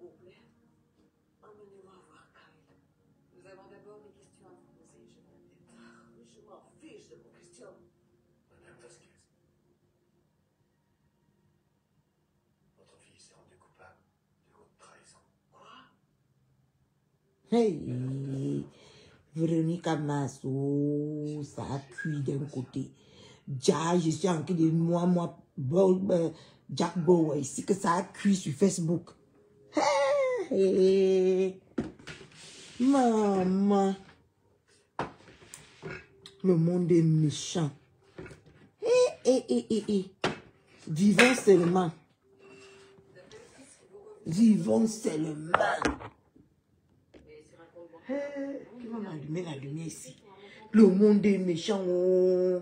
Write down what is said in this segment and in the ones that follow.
vous plaît, emmenez-moi voir Kyle. Nous avons d'abord des questions à vous poser, je m'en fiche de vos questions. Madame Vasquez, votre fille s'est rendue coupable de haute trahison. Quoi? Hey, Véronica Masso, ça a cuit d'un côté. Ja, je suis en train de moi, Jack Bower, ici que ça a cuit sur Facebook. Hey, maman, le monde est méchant. Vivons seulement. Vivons seulement. Qui va m'allumer la lumière ici? Le monde est méchant. Oh.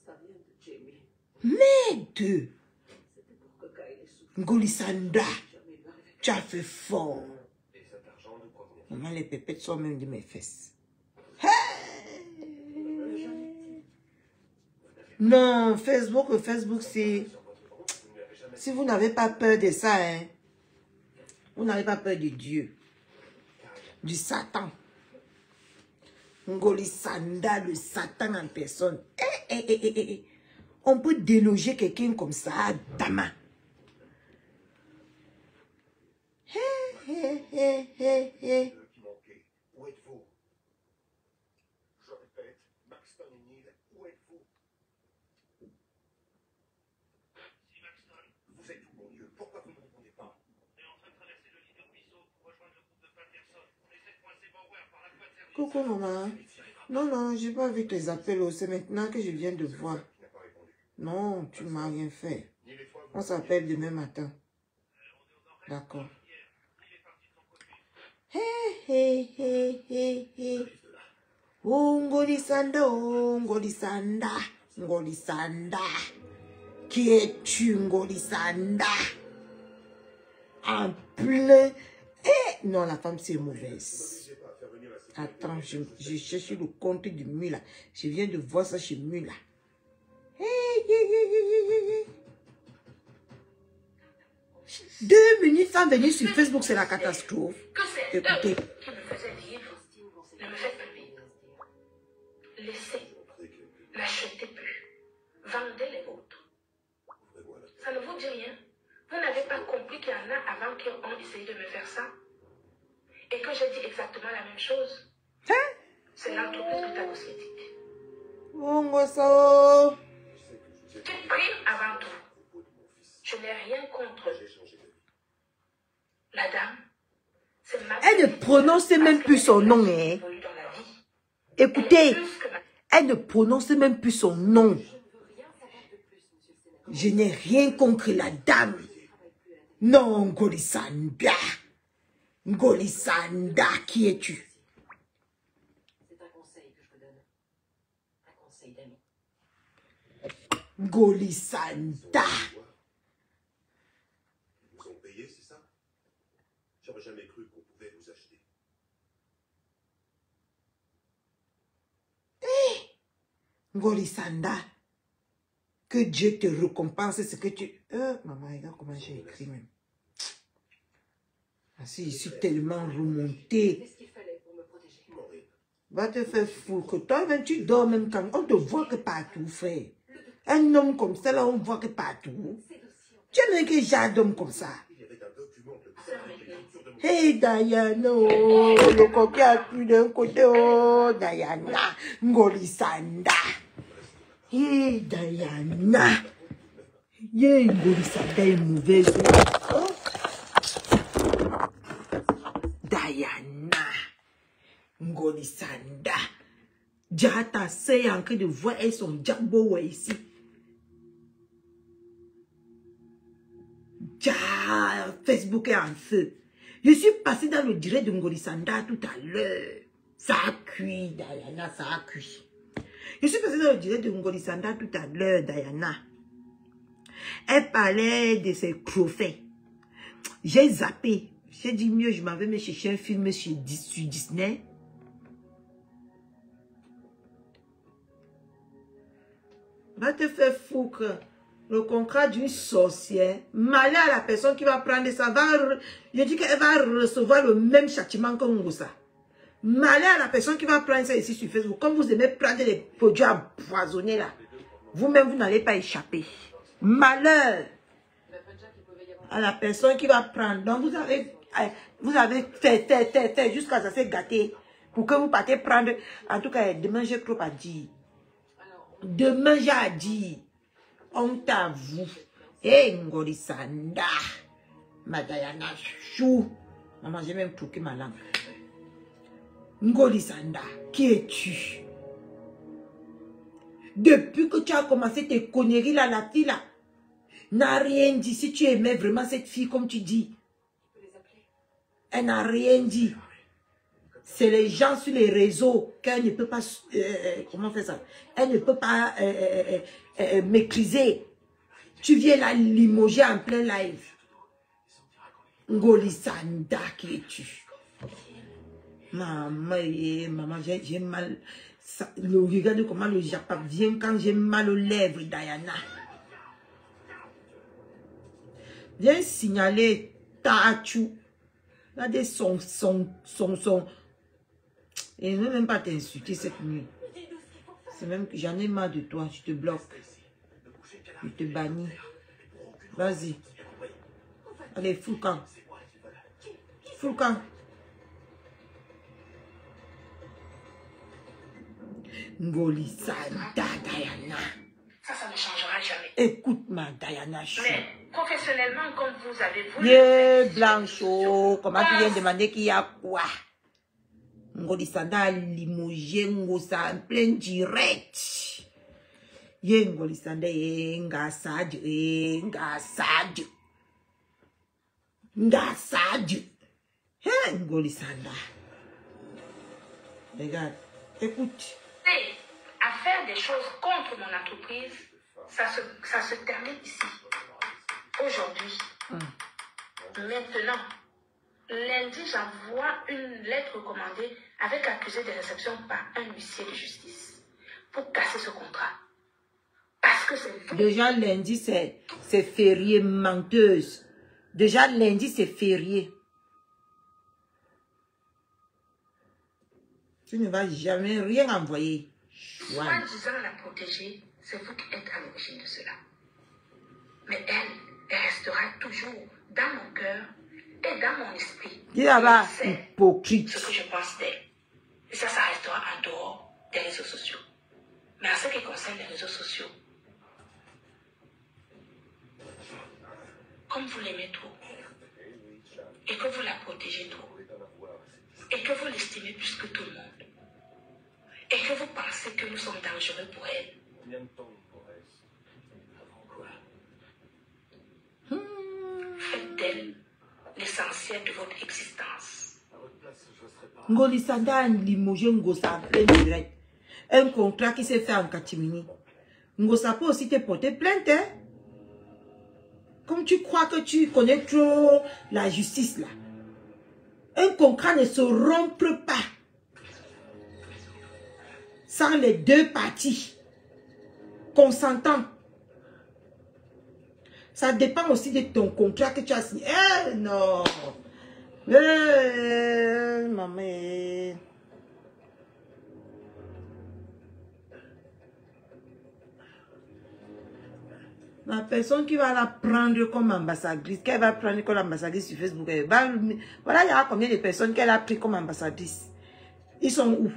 Ça vient de Jamie. Merde! C'était pour que Kyle ait souffert. Ngolisanda, Jamais lui arriver. tu as fait fort. Et cet argent nous provenait. Maman, les pépettes sont même de mes fesses. Non, Facebook, c'est... Si vous n'avez pas peur de ça, hein, vous n'avez pas peur de Dieu, du Satan. Ngolisanda, le Satan en personne. On peut déloger quelqu'un comme ça, Dama. Qui manquait. Où êtes-vous? Je répète, Maxton et Neil, où êtes-vous? Si Maxton, vous êtes où, mon Dieu? Pourquoi vous ne répondez pas? On est en train de traverser le lit de ruisseau pour rejoindre le groupe de Patterson. On essaie de coincer Bauer par la voiture. Coucou maman. Non, j'ai pas vu tes appels. C'est maintenant que je viens de voir. Non, tu ne m'as rien fait. On s'appelle demain matin. D'accord. Oh, Ngolisanda, oh, Ngolisanda. Ngolisanda. Qui es-tu, Ngolisanda? En plein... non, la femme, c'est mauvaise. Attends, je cherche le compte du Mula. Je viens de voir ça chez Mula. 2 minutes sans venir sur Facebook, c'est la catastrophe. Écoutez. Qui me faisait dire, ne me faites plus vite. Laissez, n'achetez plus. Vendez les vôtres. Ça ne vous dit rien. Vous n'avez pas compris qu'il y en a avant qui ont essayé de me faire ça? Et que j'ai dit exactement la même chose. C'est l'entreprise britannique. Bongo. Tu pries avant tout. Je n'ai rien contre la dame. Elle ne prononce même plus son nom. Hein. Écoutez, elle ne prononce même plus son nom. Je n'ai rien contre la dame. Non, Ngolisanda. Ngolisanda, qui es-tu? C'est un conseil que je vous donne. Un conseil d'ami. Ngolisanda. Ils vous ont payé, c'est ça? J'aurais jamais cru qu'on pouvait vous acheter. Ngolisanda. Que Dieu te récompense ce que tu... maman, regarde comment j'ai écrit même. Ah, si, je suis tellement remontée. Qu'est-ce qu'il fallait pour me protéger? Va te faire fou. Que toi, même tu dors même quand... On te voit que partout, frère. Un homme comme ça, là, on voit que partout. Tu n'as que genre d'homme comme ça. Il y avait un document de Hey, Diana, oh, le coquin a pris d'un côté, oh, Diana. Ngolisanda. Hey, Diana. Yeah, Ngolisanda est mauvaise. Oh. Diana. Ngolisanda. Jata c'est en train de voir et son Jambo ici. Facebook est en feu. Je suis passée dans le direct de Ngolisanda tout à l'heure. Ça a cuit, Diana, ça a cuit. Je suis passée dans le direct de Ngolisanda tout à l'heure, Diana. Elle parlait de ses trophées. J'ai zappé. J'ai dit mieux, je m'avais mis chercher un film sur Disney. Va te faire foutre. Le contrat d'une sorcière. Malheur à la personne qui va prendre ça. Je dis qu'elle va recevoir le même châtiment que Ngosa. Malheur à la personne qui va prendre ça ici sur Facebook. Comme vous aimez prendre les produits empoisonnés là. Vous-même, vous n'allez pas échapper. Malheur à la personne qui va prendre. Donc vous avez fait jusqu'à ça s'est gâté. Pour que vous partez prendre. En tout cas, demain j'ai trop à dire. Demain j'ai à dire. Honte à vous. Eh, Ngolisanda. Madayana Chou. Maman, j'ai même truqué ma langue. Ngolisanda, qui es-tu? Depuis que tu as commencé tes conneries là, la fille là, n'a rien dit. Si tu aimais vraiment cette fille comme tu dis, elle n'a rien dit. C'est les gens sur les réseaux qu'elle ne peut pas... comment faire ça? Elle ne peut pas maîtriser. Tu viens la limoger en plein live. Ngolisanda, qui es-tu? Maman, j'ai mal. Regarde comment le Japon vient quand j'ai mal aux lèvres, Diana. Viens signaler Tachu. Regardez son. Et ne veux même pas t'insulter cette nuit. C'est même que j'en ai marre de toi. Je te bloque. Je te bannis. Vas-y. Allez, fous le camp. Fous le camp. Ngolisanda, Diana. Ça ne changera jamais. Écoute-moi, Diana. Mais professionnellement, comme vous avez voulu... Yeah, Blancho. Comment tu viens de demander qu'il y a quoi? Ngolisanda a limogé Ngosa en plein direct. Yeah, Ngolisanda, Ngasad. Hey, Ngolisanda. Regarde, écoute. À faire des choses contre mon entreprise, ça se termine ici. Aujourd'hui. Maintenant, lundi, j'envoie une lettre recommandée avec accusé de réception par un huissier de justice pour casser ce contrat. Parce que c'est... Déjà lundi, c'est férié, menteuse. Déjà lundi, c'est férié. Tu ne vas jamais rien envoyer. Soi-disant la protéger, c'est vous qui êtes à l'origine de cela. Mais elle restera toujours dans mon cœur et dans mon esprit. Dis là-bas, hypocrite. Ce que je pense d'elle. Et ça restera en dehors des réseaux sociaux. Mais en ce qui concerne les réseaux sociaux, comme vous l'aimez trop, et que vous la protégez trop, et que vous l'estimez plus que tout le monde, et que vous pensez que nous sommes dangereux pour elle, faites d'elle l'essentiel de votre existence. Ngolisanda a limogé Ngosa en plein direct. Un contrat qui s'est fait en catimini. Ngosa peut aussi te porter plainte, hein? Comme tu crois que tu connais trop la justice là. Un contrat ne se rompt pas sans les deux parties consentants. Ça dépend aussi de ton contrat que tu as signé. Eh non. Maman. La personne qui va la prendre comme ambassadrice, qu'elle va prendre comme ambassadrice sur Facebook, voilà, il y a combien de personnes qu'elle a pris comme ambassadrice. Ils sont où?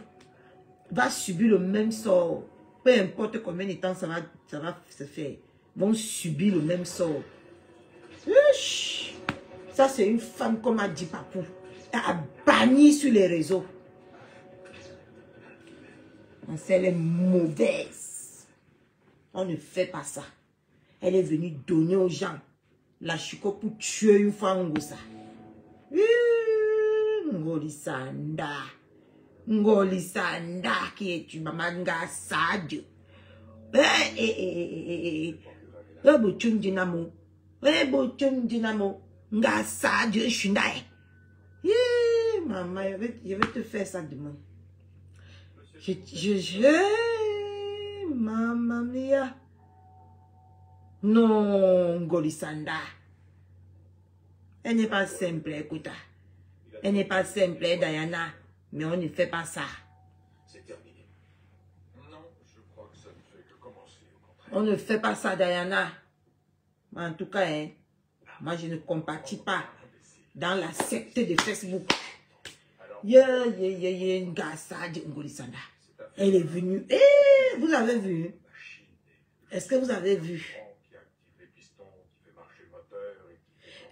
Va subir le même sort. Peu importe combien de temps ça va se faire. Ils vont subir le même sort. Ça, c'est une femme comme a dit Papou. Elle a banni sur les réseaux. Elle est mauvaise. On ne fait pas ça. Elle est venue donner aux gens la chiko pour tuer une fois Ngosa. Ngolisanda. Ngolisanda qui est tu maman Ngasad. Bochum dinamo. Bochum dinamo. Ngasad shunai. Maman, je vais te faire ça demain. Maman mia. Non, Ngolisanda. Elle n'est pas simple, écoute. Elle n'est pas simple, Diana. Mais on ne fait pas ça. C'est terminé. Non, je crois que ça ne fait que commencer, au contraire. On ne fait pas ça, Diana. En tout cas, hein, moi, je ne compatis pas dans la secte de Facebook. Ngolisanda. Elle est venue. Eh, vous avez vu? Est-ce que vous avez vu?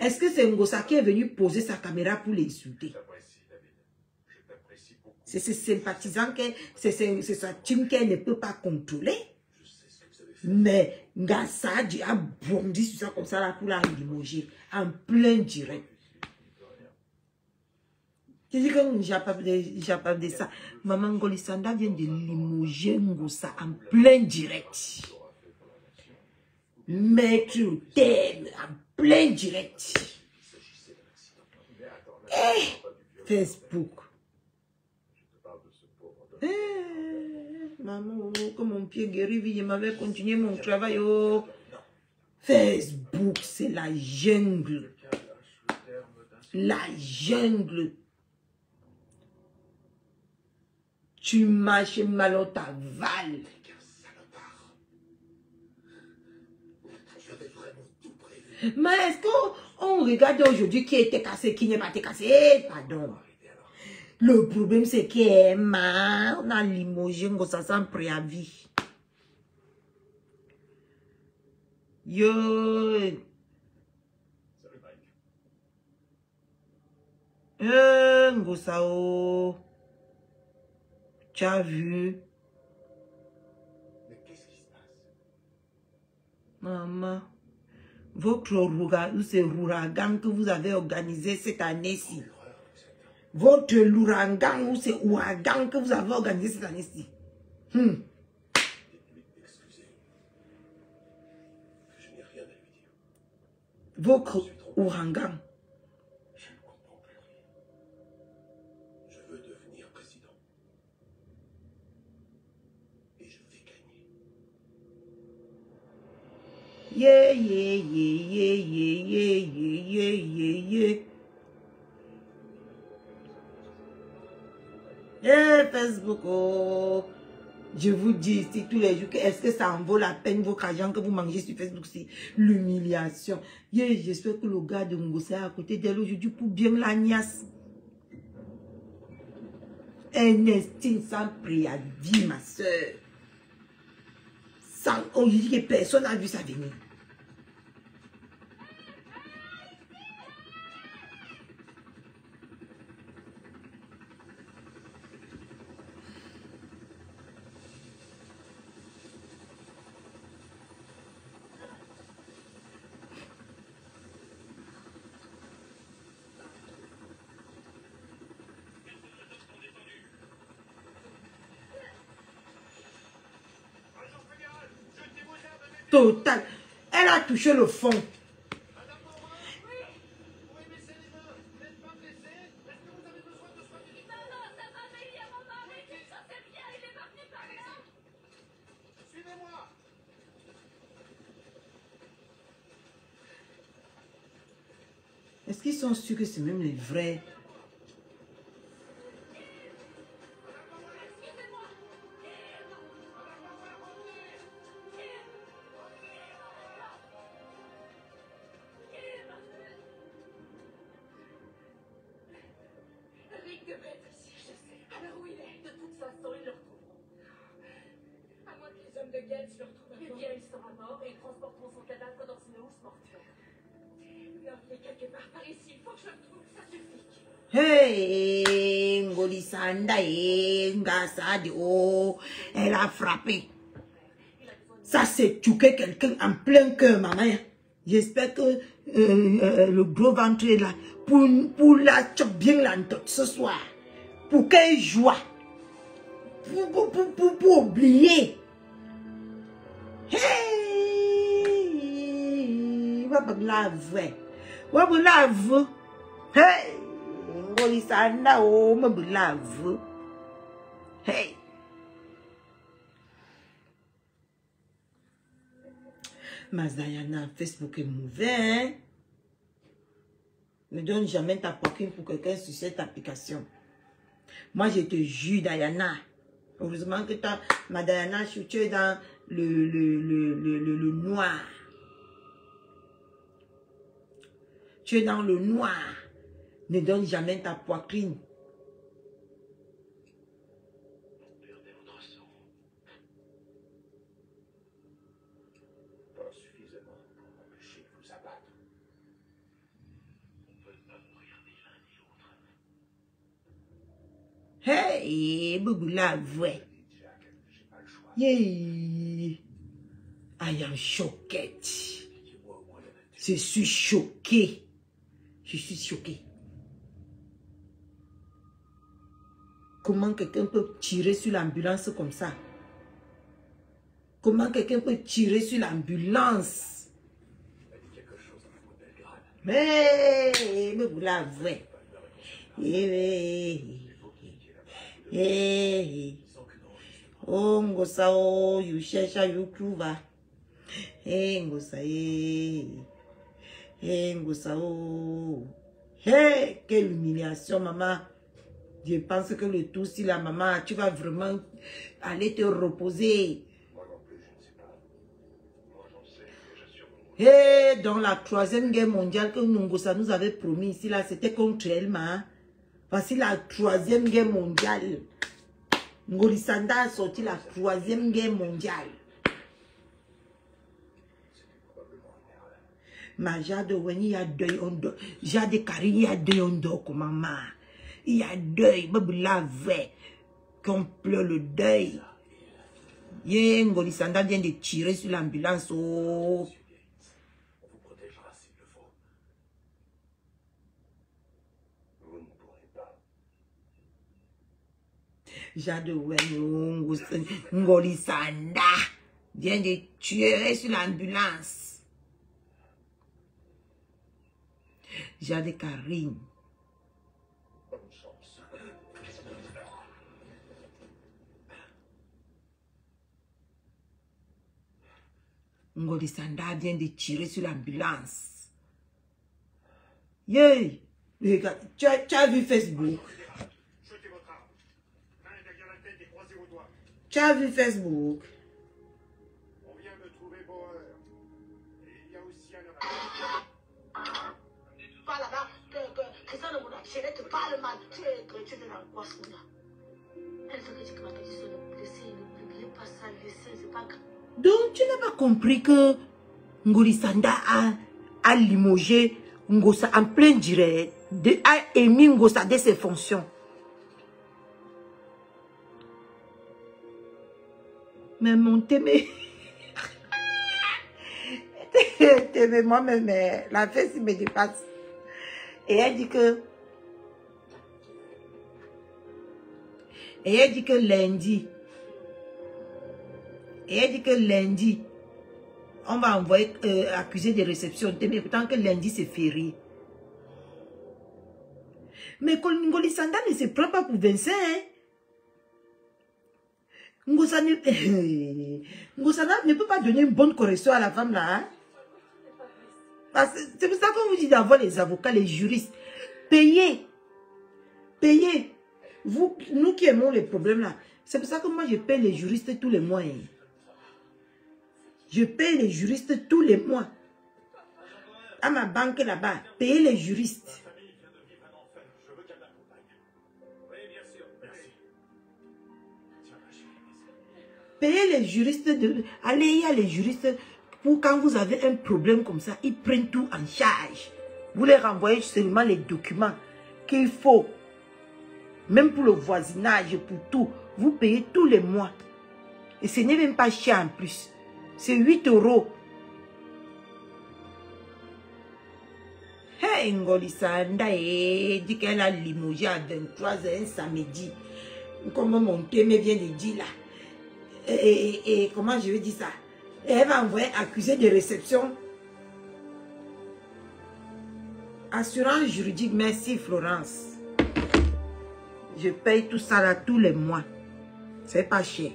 Est-ce que c'est Ngosa qui est venu poser sa caméra pour l'insulter? C'est ses sympathisants, c'est sa team qu'elle ne peut pas contrôler. Mais Ngassadi a bondi sur ça comme ça là pour la limoger en plein direct. Je dis que j'ai pas de ça. Maman Ngolisanda vient de limoger Ngosa en plein direct. Mettre au thème en plein direct. Facebook. Maman, comme mon pied guéri, je m'avais continué mon travail. Oh. Facebook, c'est la jungle. La jungle. Tu marches mal, t'avales. Mais est-ce qu'on regarde aujourd'hui qui était cassé, qui n'est pas été cassé? Pardon. Le problème, c'est qu'Emma, on a limogé Ngosa sans préavis. Yo. Ngosa, oh. Tu as vu? Mais qu'est-ce qui se passe? Maman. Votre ouragan que vous avez organisé cette année-ci. Votre ouragan ou c'est ouragan que vous avez organisé cette année-ci. Excusez. Je n'ai rien à lui dire. Votre ouragan. Je ne comprends plus rien. Je veux devenir président. Et je vais gagner. Facebook, oh. Je vous dis ici tous les jours, est-ce que ça en vaut la peine votre argent que vous mangez sur Facebook? C'est l'humiliation. J'espère que le gars de Ngosa est à côté d'elle aujourd'hui pour bien la niasse. Ernestine sans préavis, ma soeur. Sans, on dit que personne n'a vu ça venir. Total. Elle a touché le fond. Madame Morin, oui. Vous pouvez baisser les mains. Vous n'êtes pas blessé? Est-ce que vous avez besoin de soins médicaux? Non, ça va, mais il y a mon mari qui s'en sait bien, il est parti par là. Suivez-moi. Est-ce qu'ils sont sûrs que c'est même les vrais? Rick devrait être ici, je sais. Alors où il est? De toute façon, ils le retrouveront. À moins que les hommes de Gaines le retrouvent. Eh bien, il sera mort et ils transporteront son cadavre dans une housse mortuaire. Non, il est quelque part par ici. Il faut que je le trouve, ça suffit. Hey, Ngolisanda, Ngassadi, oh, elle a frappé. Ça, c'est tuer quelqu'un en plein cœur, maman. J'espère que le gros ventre est là pour la choper bien l'entote ce soir. Pour qu'elle joue. Pour oublier. Hey! What will love? Hey! Ngolisanda, oh, me love. Hey! Mazayana, Facebook est mauvais, hein? Ne donne jamais ta poitrine pour quelqu'un sur cette application. Moi, je te jure, Diana. Heureusement que ma Diana, tu es dans le noir. Tu es dans le noir. Ne donne jamais ta poitrine. Perdez votre sang. Pas suffisamment pour m'empêcher de vous abattre. On ne peut pas mourir ni l'un ni l'autre. Hey, Bouboula, ouais. Jack, j'ai pas le choix. Yeah. I am choquée. Dis-moi au moins la nature. Je suis choquée. Je suis choquée. Comment quelqu'un peut tirer sur l'ambulance comme ça? Comment quelqu'un peut tirer sur l'ambulance? Il a dit quelque chose à propos de Belgrade. Mais vous l'avouez. Oh, ngosa oh, you shesha you kuva. Ngosa ngosa oh. Hey, quelle humiliation, maman. Je pense que le tout, si la maman, tu vas vraiment aller te reposer. Moi non plus, je ne sais pas. Moi j'en sais déjà sur mon Hey, dans la 3e guerre mondiale que Ngosa nous avait promis ici, là, c'était contre elle, hein. Voici la 3e guerre mondiale. Ngolisanda a sorti la 3e guerre mondiale. Ma Jade Weni, il y a deuil, on dort. Jade Kari, il y a deuil, on dort comme maman. Il y a deuil, la vraie. Qu'on pleure le deuil. Ngolisanda vient de tirer sur l'ambulance. Oh. On vous protégera s'il le faut. Vous ne pourrez pas. Jade Weni, Ngolisanda vient de tirer sur l'ambulance. Jade Karine. Bonne chance. Ngolisanda vient de tirer sur l'ambulance. Yeah. Regarde, tu as vu Facebook? Jetez votre arme. Main derrière la tête et croisez vos doigts. Tu as vu Facebook? On vient de trouver Bauer. Et il y a aussi un homme. Pas là-bas, que ça ne me lâche, te parle mal. Tu es de l'angoisse, là. Elle veut que tu m'appelles sur le laissez, n'oubliez pas ça, laissez, c'est pas grave. Donc, tu n'as pas compris que Ngolisanda a limogé Ngosa en plein direct, a émis Ngosa de ses fonctions. Mais mon témé, moi-même, la fesse me dépasse. Et elle dit que lundi, on va envoyer accusé de réception. Mais pourtant que lundi c'est férié. Mais Ngolisanda ne se prend pas pour Vincent. Hein? Ngosana ne peut pas donner une bonne correction à la femme là. Hein? C'est pour ça qu'on vous dit d'avoir les avocats, les juristes. Payez. Vous, nous qui aimons les problèmes là. C'est pour ça que moi je paye les juristes tous les mois. Hein. Je paye les juristes tous les mois. À ma banque là-bas, payez les juristes. Payez les juristes. Allez, il y a les juristes. Pour quand vous avez un problème comme ça, ils prennent tout en charge. Vous les renvoyez seulement les documents qu'il faut. Même pour le voisinage, pour tout. Vous payez tous les mois. Et ce n'est même pas cher en plus. C'est 8 €. Hey, Ngolisanda dit qu'elle a limogé à 23h un samedi. Comme mon thème vient de dire là. Et comment je vais dire ça? Et elle va envoyer accusé de réception. Assurance juridique, merci Florence. Je paye tout ça là tous les mois. C'est pas cher.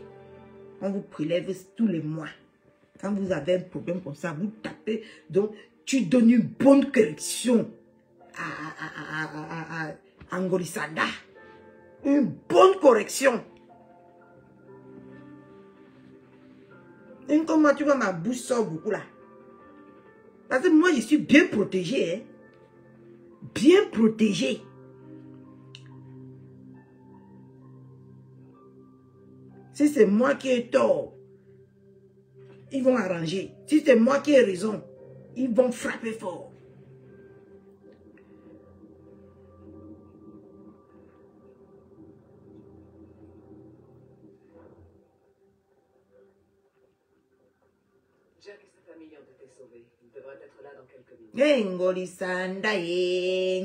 On vous prélève tous les mois. Quand vous avez un problème comme ça, vous tapez. Donc, tu donnes une bonne correction à Ngolisanda. Une bonne correction. Et comment tu vois, ma bouche sort beaucoup là. Parce que moi, je suis bien protégée. Hein? Bien protégée. Si c'est moi qui ai tort, ils vont arranger. Si c'est moi qui ai raison, ils vont frapper fort. Jack et sa famille ont été sauvés. Ils devraient être là dans quelques minutes.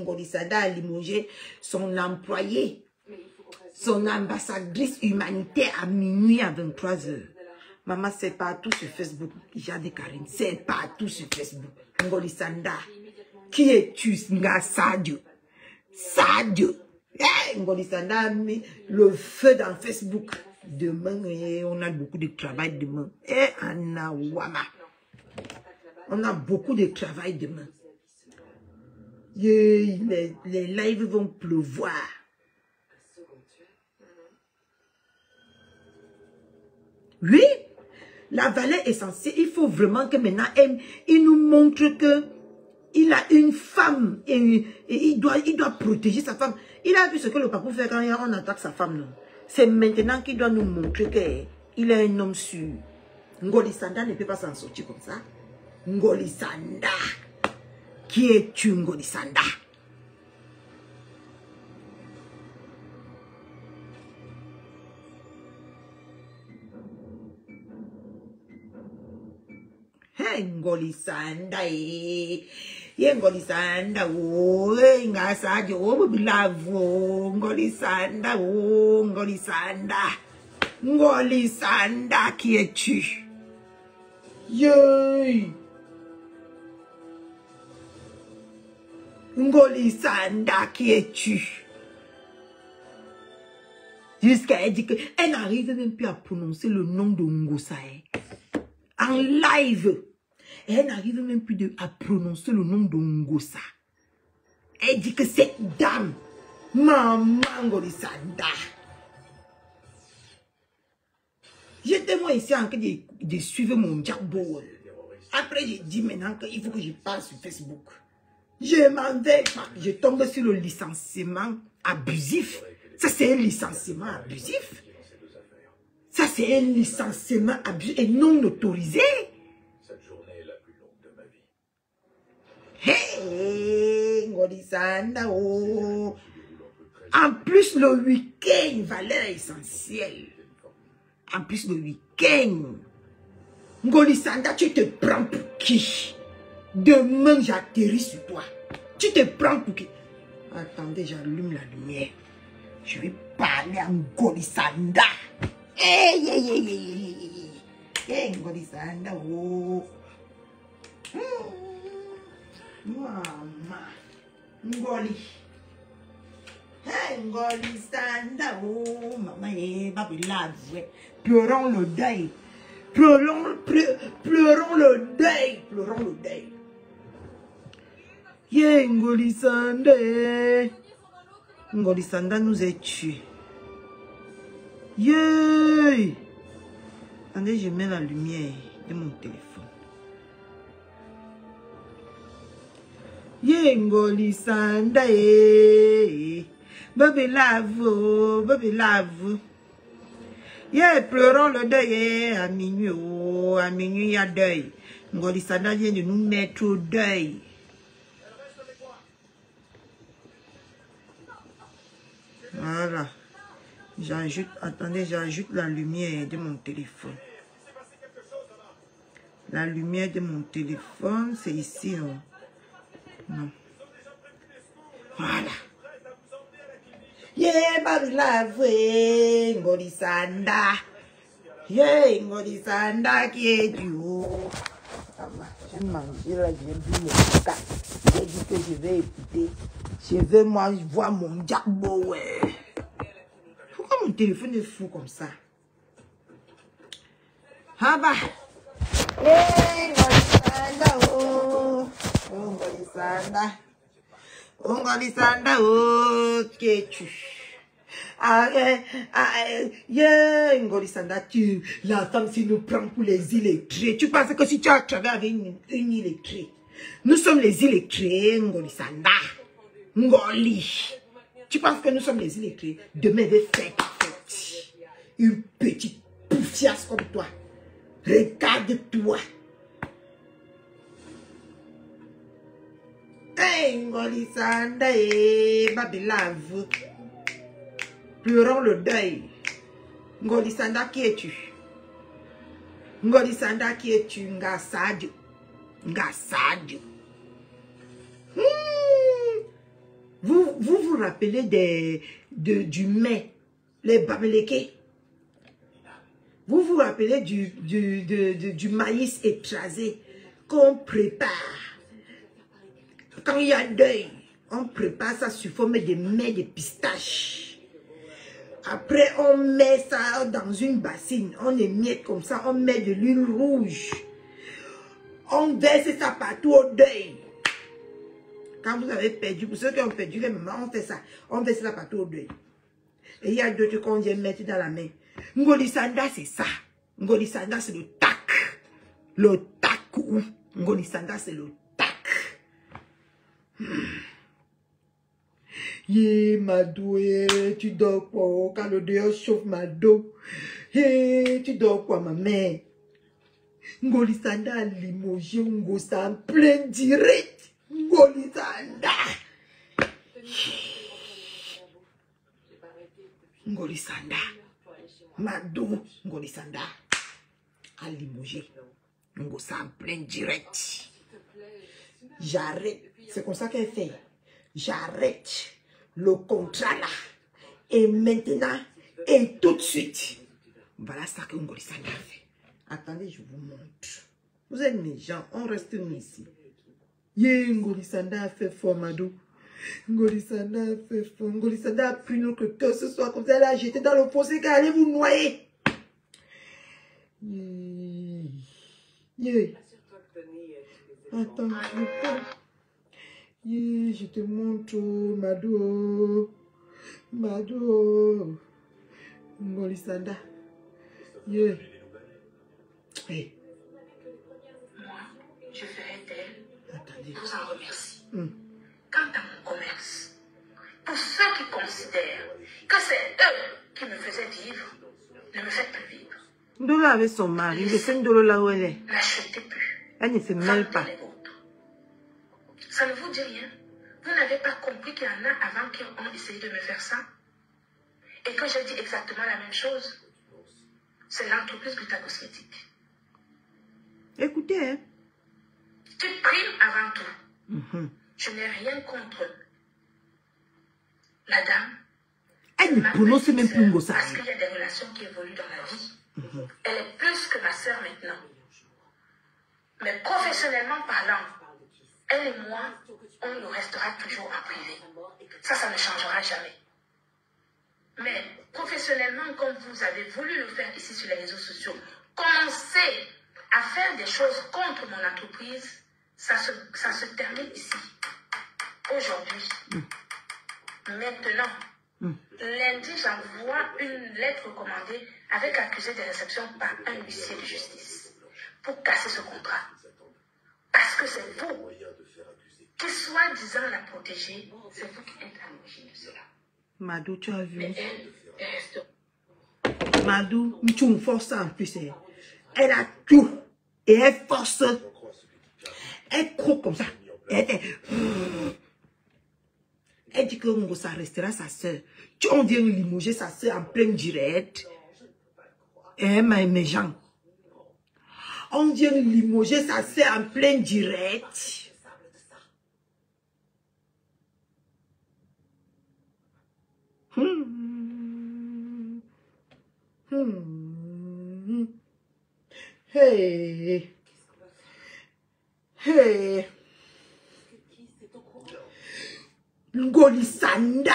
Ngolisanda a limogé son employé, Mais il faut qu'on fasse son ambassadrice humanitaire à minuit à 23h. Maman, c'est partout sur Facebook. Jade Karine, c'est partout sur Facebook. Ngolisanda. Qui es-tu, Nga Sadio? Sadio. Ngolisanda a mis le feu dans Facebook. Demain, on a beaucoup de travail demain. Anawama. On a beaucoup de travail demain. Les lives vont pleuvoir. Oui, la valeur essentielle, il faut vraiment que maintenant, il nous montre que il a une femme et il doit protéger sa femme. Il a vu ce que le papa fait quand on attaque sa femme, non? C'est maintenant qu'il doit nous montrer qu'il est un homme sûr. Ngolisanda ne peut pas s'en sortir comme ça. Ngolisanda. Qui es-tu, Ngolisanda? Hey, Ngolisanda, Ngolisanda, Ngasajo, Bilavu, Ngolisanda, Ngolisanda, Ngolisanda, qui es-tu? Yey! Ngolisanda, qui es-tu? Jusqu'à elle dit qu'elle n'arrive même plus à prononcer le nom de Ngosa. En live. Elle n'arrive même plus à prononcer le nom de Ngosa. Elle dit que cette dame, Maman Ngolisanda. J'étais moi ici en train de suivre mon diabo. Après, j'ai dit maintenant qu'il faut que je parle sur Facebook. Je m'en vais, je tombe sur le licenciement abusif. Ça, c'est un licenciement abusif. Ça, c'est un licenciement abusif et non autorisé. Cette journée est la plus longue de ma vie. Hey, Ngolisanda, oh. En plus, le week-end, valeur essentielle. En plus, le week-end. Ngolisanda, tu te prends pour qui? Demain, j'atterris sur toi. Tu te prends pour qui? Attendez, j'allume la lumière. Je vais parler à Ngolisanda. Hey, Ngolisanda, oh. Maman. Ngoli. Hey, Ngolisanda, oh. Maman, babilave. Pleurons le deuil. Pleurons le deuil. Pleurons le deuil. Yeah, Ngolisanda. Ngolisanda nous est tués. Yeah. Attendez, je mets la lumière de mon téléphone. Yeah, Ngolisanda. Baby love, baby love. Yeah, pleurons le deuil à minuit. Oh, à minuit, il y a deuil. Ngolisanda vient de nous mettre au deuil. Voilà. J'ajoute, attendez, j'ajoute la lumière de mon téléphone. La lumière de mon téléphone, c'est ici, non? Non. Voilà. Yeah, babilave, Ngolisanda. Yeah, Ngolisanda qui est du haut. Je mange là, j'ai bu mon cas. J'ai dit que je vais écouter. Je vais moi voir mon diabo, ouais. Pourquoi mon téléphone est fou comme ça? Ah bah. Ngolisanda, oh, qui es-tu? Ngolisanda, la femme qui nous prend pour les illettrés. Tu penses que si tu as travaillé avec une illettrée, nous sommes les illettrés, Ngolisanda. Ngoli. Tu penses que nous sommes les illettrés? Demain, je vais faire ta fête. Une petite poufiasse comme toi. Regarde-toi. Hey, Ngolisanda et Babilave. Pleurons le deuil. Ngolisanda, qui es-tu? Ngolisanda, qui es-tu? Ngasadio. Ngasadio. Vous vous rappelez du mets, les babeleke? Vous vous rappelez du maïs écrasé qu'on prépare? Quand il y a deuil, on prépare ça sous forme de mets de pistache. Après, on met ça dans une bassine. On émiette comme ça. On met de l'huile rouge. On verse ça partout au deuil. Quand vous avez perdu, pour ceux qui ont perdu les mamans, on fait ça. On verse ça partout au deuil. Et il y a d'autres qu'on vient mettre dans la main. Ngolisanda, c'est ça. Ngolisanda, c'est le tac. Le tac. Ngolisanda, c'est le tac. Mado, tu dors quoi? Quand le dehors chauffe, Mado. Tu dors quoi, ma mère? Ngolisanda a limogé Ngosa en plein direct. Ngolisanda. Ngolisanda. Mado, Ngolisanda a limogé Ngosa en plein direct. J'arrête. C'est comme ça qu'elle fait. J'arrête le contrat là. Et maintenant, et tout de suite. Voilà ça que Ngolisanda a fait. Attendez, je vous montre. Vous êtes méchants, on reste ici. Ngolisanda a fait fort, Mado. Ngolisanda a fait fort. Ngolisanda a pris notre cœur ce soir, comme ça, elle a jeté dans le fossé qu'elle allait vous noyer. Attends, je te montre, Mado. Mado. Ngolisanda. Hey. Moi, je ferai d'elle. Attendez. Je vous en remercie. Quant à mon commerce, pour ceux qui considèrent que c'est eux qui me faisaient vivre, ne me faites plus vivre. Ndolo avec son mari, le fait Ndolo là où elle est. N'achetez plus. Elle ne se mêle pas. Ça ne vous dit rien? Vous n'avez pas compris qu'il y en a avant qui ont essayé de me faire ça? Et que j'ai dit exactement la même chose? C'est l'entreprise Buta Cosmétique. Écoutez, hein. Tu primes avant tout. Je n'ai rien contre la dame. Elle ne prononce même plus Ngosa. Parce qu'il y a des relations qui évoluent dans la vie. Elle est plus que ma sœur maintenant. Mais professionnellement parlant, elle et moi, on le restera toujours en privé. Ça ne changera jamais. Mais professionnellement, comme vous avez voulu le faire ici sur les réseaux sociaux, commencez à faire des choses contre mon entreprise, ça se termine ici. Aujourd'hui. Maintenant, lundi, j'envoie une lettre recommandée avec accusé de réception par un huissier de justice pour casser ce contrat. Parce que c'est vous qui, soi-disant, la protégez, c'est vous qui êtes à l'origine de cela. Madou, tu as vu. Mais elle reste. Madou, tu me forces en plus. Elle a tout. Et elle force. Elle croque comme ça. Elle dit que Ngosa restera sa soeur. On vient limoger sa soeur en plein direct. Et mes gens. On vient limoger sa soeur en plein direct. Hey. Hey. Ngolisanda.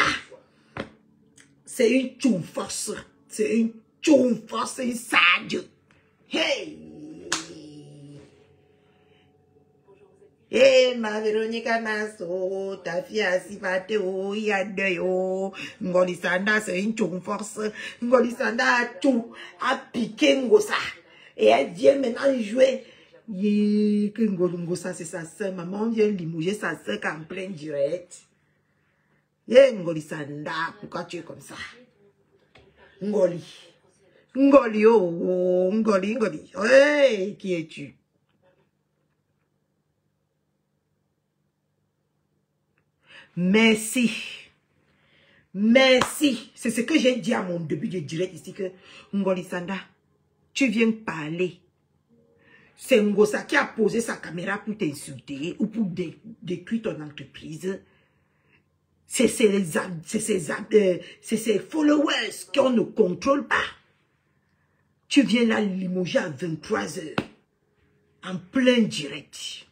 C'est une tchoumforce. C'est une tchoumforce, une sage. Hey. Eh, ma Véronica Nasso, ta fille a si pâté, oh, il y a deux, oh. Ngoli Sanda, c'est une choume force. Ngoli Sanda a tout, a piqué Ngosa. Et elle vient maintenant jouer. Yeah, que Ngoli Ngosa, c'est sa soeur. Maman vient limouger sa soeur en plein direct. Yeah, Ngoli Sanda, pourquoi tu es comme ça? Ngoli. Ngoli, oh, Ngoli, Ngoli. Hey, qui es-tu? Merci. Merci. C'est ce que j'ai dit à mon début de direct ici que Ngoli Sanda, tu viens parler. C'est Ngosa qui a posé sa caméra pour t'insulter ou pour détruire ton entreprise. C'est ses followers qu'on ne contrôle pas. Tu viens là limoger à 23 h en plein direct.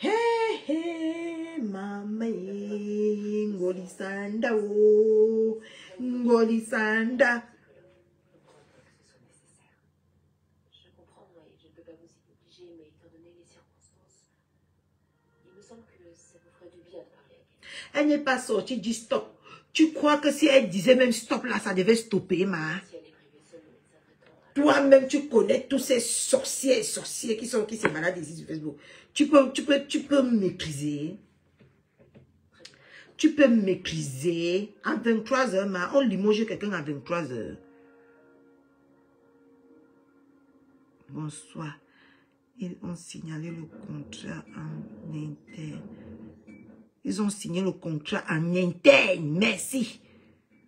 Hey, hey, mama, Ngoli Sanda, oh, Ngoli Sanda. Je comprends, et je ne peux pas vous y obliger, mais étant donné les circonstances, il me semble que ça vous ferait du bien de parler à quelqu'un. Elle n'est pas sortie du stop. Tu crois que si elle disait même stop là, ça devait stopper, ma? Si elle est privée seule, le médecin traitant... Toi-même, tu connais tous ces sorciers qui se baladent ici sur Facebook. Tu peux me maîtriser. Tu peux me maîtriser. À 23 h, ma, on limoge quelqu'un à 23 h. Bonsoir. Ils ont signalé le contrat en interne. Ils ont signé le contrat en interne. Merci.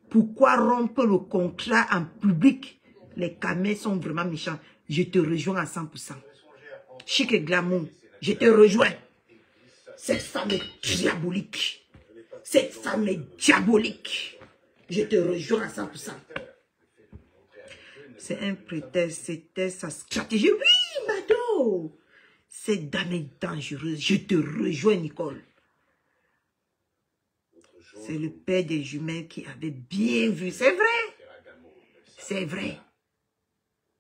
Pourquoi rompre le contrat en public? Les camés sont vraiment méchants. Je te rejoins à 100%. Chic et glamour, je te rejoins. Cette femme est diabolique. Cette femme est diabolique. Je te rejoins à 100%. C'est un prétexte, c'était sa stratégie. Oui, Mado. Cette dame est dangereuse. Je te rejoins, Nicole. C'est le père des jumelles qui avait bien vu. C'est vrai. C'est vrai.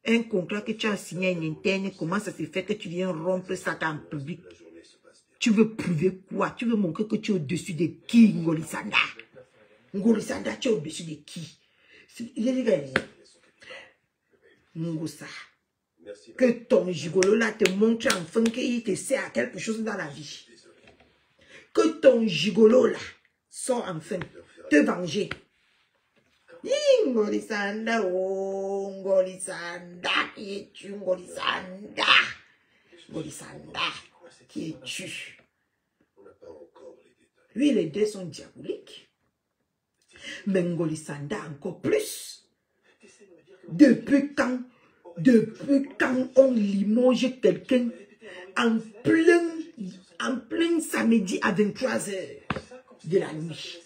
Un contrat que tu as signé à une interne, comment ça se fait que tu viens rompre ça en public? Tu veux prouver quoi? Tu veux montrer que tu es au-dessus de qui, Ngoli Sanda? Ngoli Sanda, tu es au-dessus de qui? Ngosa. Que ton gigolo là te montre enfin qu'il te sert à quelque chose dans la vie. Que ton gigolo là sort enfin te venger. Ngoli Sanda, oh, Ngoli Sanda, qui es-tu, Ngoli Sanda? Ngoli Sanda, qui es-tu? Oui, les deux sont diaboliques. Mais Ngoli Sanda encore plus. Depuis quand on limoge quelqu'un en plein samedi à 23 h de la nuit?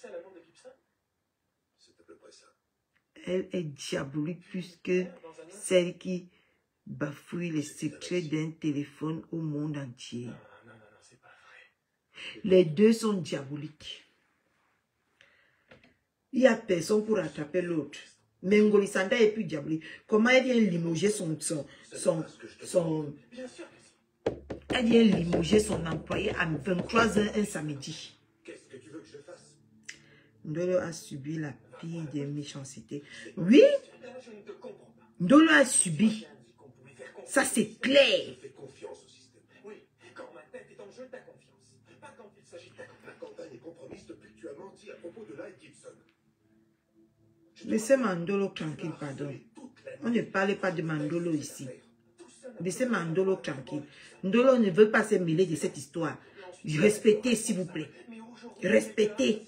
Elle est diabolique plus que celle qui bafouille les secrets d'un téléphone au monde entier. Les deux sont diaboliques. Il n'y a personne pour attraper l'autre. Mais Ngoli Sanda est plus diabolique. Comment elle vient limoger elle vient limoger son employé à 23 h un samedi? Qu'est-ce que tu veux que je fasse? Ndolo a subi la pire des méchancetés. Oui, Ndolo a subi. Ça, c'est clair. Fais confiance au système. Oui, quand ma tête est en jeu, t'as confiance. Pas quand il s'agit de ta campagne est compromise depuis que tu as menti à propos de Light Gibson. Laissez Mandolo tranquille, pardon. On ne parle pas de Mandolo ici. Laissez Mandolo tranquille. Ndolo ne veut pas se mêler de cette histoire. Respectez, s'il vous plaît. Respectez.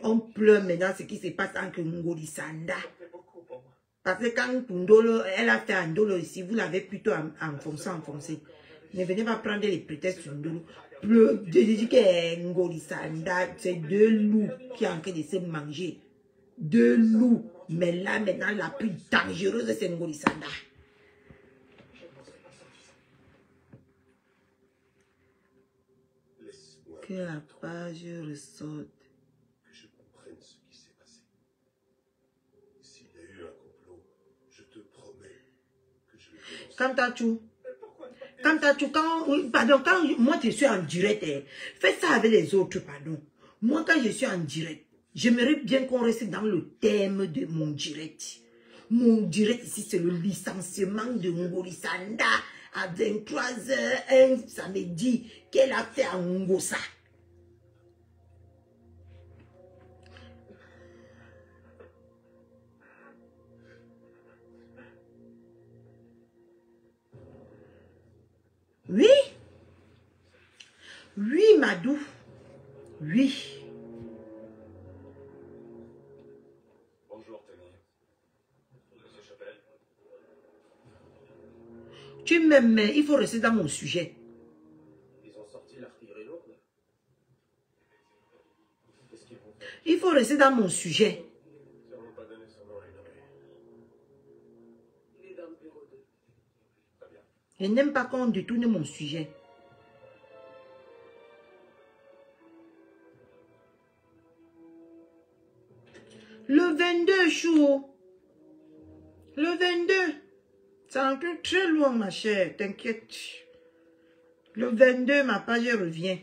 On pleure maintenant ce qui se passe entre Ngoli Sanda. Parce que quand Ndolo, elle a fait Ndolo ici, vous l'avez plutôt enfoncé. Ne venez pas prendre les prétextes sur Ndolo. Je dis que Ngoli Sanda, c'est deux loups qui sont en train de se manger. Deux loups. Mais là, maintenant, la plus dangereuse, c'est Ngoli Sanda. Que la page ressorte. Que je comprenne ce qui s'est passé. Quand moi je suis en direct, fais ça avec les autres, pardon. Moi, quand je suis en direct, j'aimerais bien qu'on reste dans le thème de mon direct. Mon direct ici, c'est le licenciement de Ngolisanda à 23h, un samedi, qu'elle a fait à Ngosa. Oui. Oui, Madou. Oui. Bonjour, Tony. Monsieur Chapelle. Tu m'aimes, mais il faut rester dans mon sujet. Ils ont sorti l'artillerie lourde. Qu'est-ce qu'ils vont faire? Il faut rester dans mon sujet. Si on n'a pas donné son nom à une oreille. Il est dans le bureau 2. Très bien. Je n'aime pas qu'on détourne mon sujet. Le 22, chou. Le 22. Ça encore très loin, ma chère. T'inquiète. Le 22, ma page revient.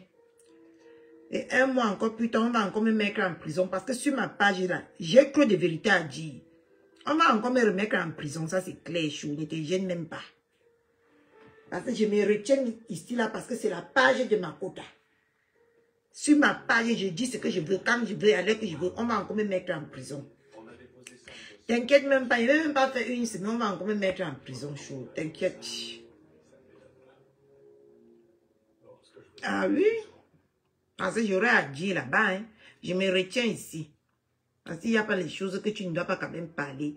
Et un mois encore plus tard, on va encore me mettre en prison. Parce que sur ma page là, j'ai que des vérités à dire. On va encore me remettre en prison. Ça, c'est clair, chou. Ne te gêne même pas. Parce que je me retiens ici là parce que c'est la page de ma quota. Sur ma page, je dis ce que je veux, quand je veux, à l'heure que je veux. On va encore me mettre en prison. T'inquiète même pas, il ne va même pas faire une semaine, on va encore me mettre en prison, chaud. T'inquiète. Ah oui? Parce que j'aurais à dire là-bas, hein. Je me retiens ici. Parce qu'il n'y a pas les choses que tu ne dois pas quand même parler.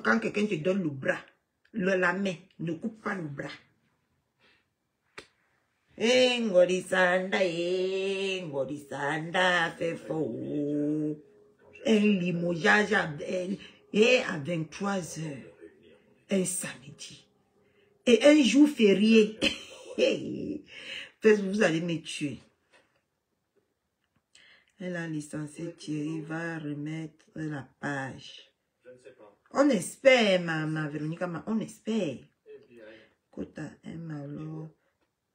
Quand quelqu'un te donne le bras, la main, ne coupe pas le bras. Ngolisanda, fait faux. Un limogeage à 23h. Un samedi. Et un jour férié. Vous allez me tuer. Elle a licencié Thierry, va remettre la page. Je ne sais pas. On espère, ma Véronique, on espère. Kota aime alors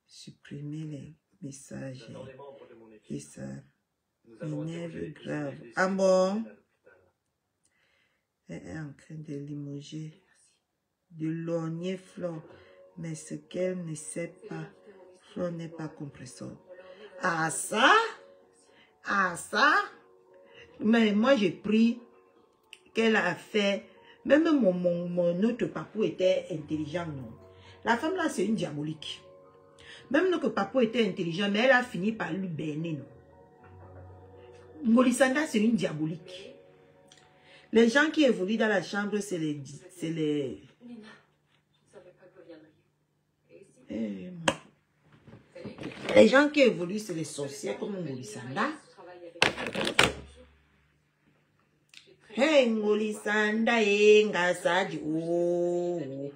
supprimer les messages. J'attends les membres de mon équipe. Et ça Nous allons m'énerve interroger grave. les Ah bon? à l'hôpital. Elle est en train de limoger, de lorgner Flore. Mais ce qu'elle ne sait pas, Flore n'est pas compresseur. Ah ça? Ah ça? Mais moi j'ai pris qu'elle a fait. Même mon autre papou était intelligent, non? La femme là c'est une diabolique. Même notre papou était intelligent, mais elle a fini par lui berner, non? Ngolisanda c'est une diabolique. Les gens qui évoluent dans la chambre, c'est les... Nina, je ne savais pas que vous viendriez. Les gens qui évoluent, c'est les sorciers comme Ngolisanda. Hey, Ngolisanda, Ngasaji, oh.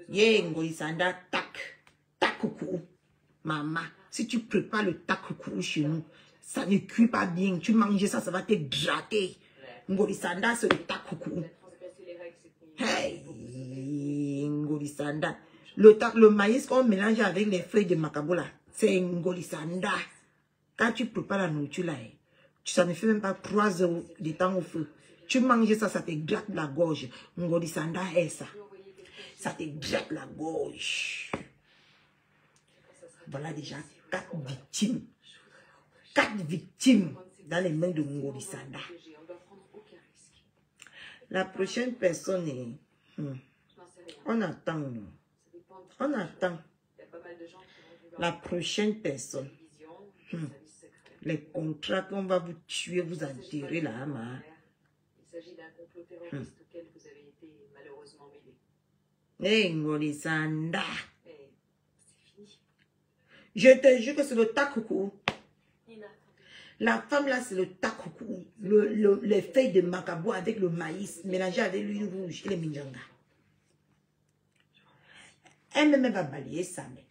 Yeah, Ngolisanda, tac. Tac coucou. Maman, si tu prépares le tac coucou chez nous, ça ne cuit pas bien. Tu manges ça, ça va te gratter. Ngolisanda, c'est le tac coucou. Hey, Ngolisanda. Le maïs qu'on mélange avec les feuilles de macabola, c'est Ngolisanda. Quand tu prépares la nourriture là, ça ne fait même pas 3 heures de temps au feu. Tu manges ça, ça te gratte la gorge. Ngolisanda est ça. Ça te gratte la gorge. Voilà déjà 4 victimes. 4 victimes dans les mains de Ngolisanda. La prochaine personne est... On attend. On attend. La prochaine personne. Les contrats qu'on va vous tuer, vous enterrer là, ma. Il s'agit d'un complot terroriste auquel vous avez été malheureusement mêlé. Hey, Ngolisanda. Mais c'est fini. Je te jure que c'est le takoukou. Nina, La femme là, c'est le takoukou. Les feuilles de macabo avec le maïs mélangé avec l'huile rouge et les minjanga. Elle-même va balayer ça, mais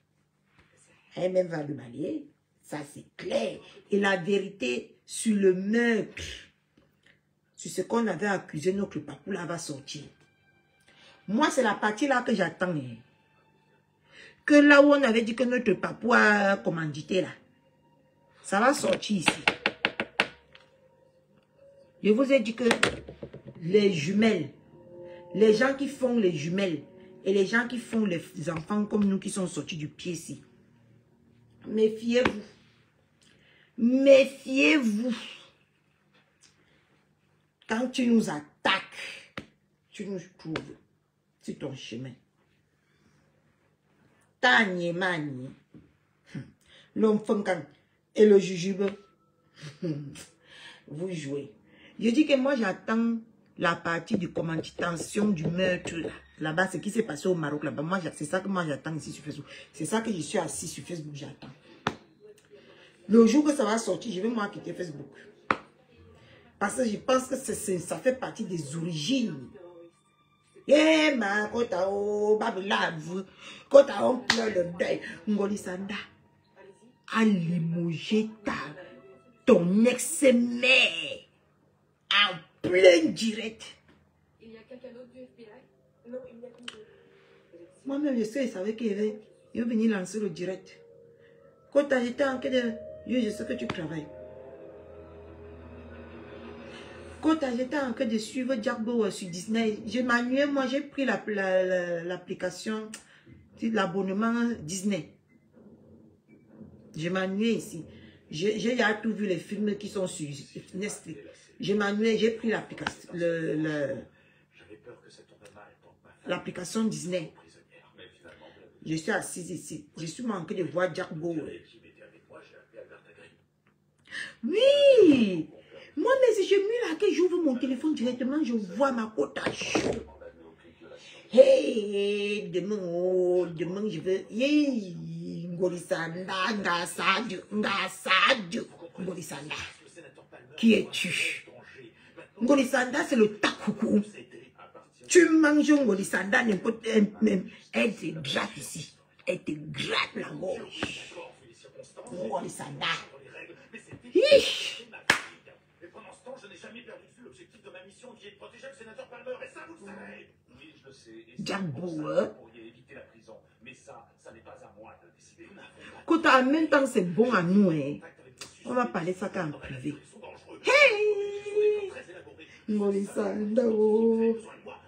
elle-même va le balayer. Ça, c'est clair. Et la vérité sur le meurtre, sur ce qu'on avait accusé, notre papou là va sortir. Moi, c'est la partie là que j'attends. Que là où on avait dit que notre papou a commandité là, ça va sortir ici. Je vous ai dit que les jumelles, les gens qui font les jumelles et les gens qui font les enfants comme nous qui sont sortis du pied ici, méfiez-vous. Méfiez-vous. Quand tu nous attaques, tu nous trouves sur ton chemin. Tanye mani. L'homme funkan et le jujube. Vous jouez. Je dis que moi j'attends la partie du commentation du meurtre là. Là-bas, ce qui s'est passé au Maroc là-bas. Moi, c'est ça que moi j'attends ici sur Facebook. C'est ça que je suis assis sur Facebook, j'attends. Le jour que ça va sortir, je vais moi quitter Facebook. Parce que je pense que ça fait partie des origines. Eh, ma, quand on babylave, quand on pleure le deuil, Ngoli Sanda a limogé ton ex-mère en plein direct. Il y a quelqu'un d'autre du FBI? Non, il n'y a que deux. Moi-même, je sais, il savait qu'il va venir lancer le direct. Quand j'étais en quête de... Je sais que tu travailles. Quand j'étais en train de suivre Jack Bauer sur Disney, je m'ennuyais, moi j'ai pris l'application, l'abonnement Disney. Je m'ennuyais ici. J'ai déjà tout vu les films qui sont sur Netflix. Je m'ennuyais, j'ai pris l'application, l'application Disney. Je suis assise ici. Je suis manqué de voir Jack Bauer. Oui! Moi, mais si je mets là, que j'ouvre mon téléphone directement, je vois ma côte à chaud. Hey, demain, je veux... Hey, Ngolisanda, Ngasadu, Ngolisanda. Qui es-tu? Ngolisanda, c'est le takoukou. Tu manges Ngolisanda, n'importe même. Elle te gratte ici. Elle te gratte la gorge. Ngolisanda. Hi! Je n'ai jamais perdu de vue l'objectif de ma mission qui est de protéger le sénateur Palmer, et ça, vous le savez. Oui, je le sais. Jack Bauer. Vous pourriez éviter la prison, mais ça n'est pas à moi de décider. Quand en même temps, c'est bon à nous, hein. On va parler ça qu'en privé. Hey! Ngolisanda, oh.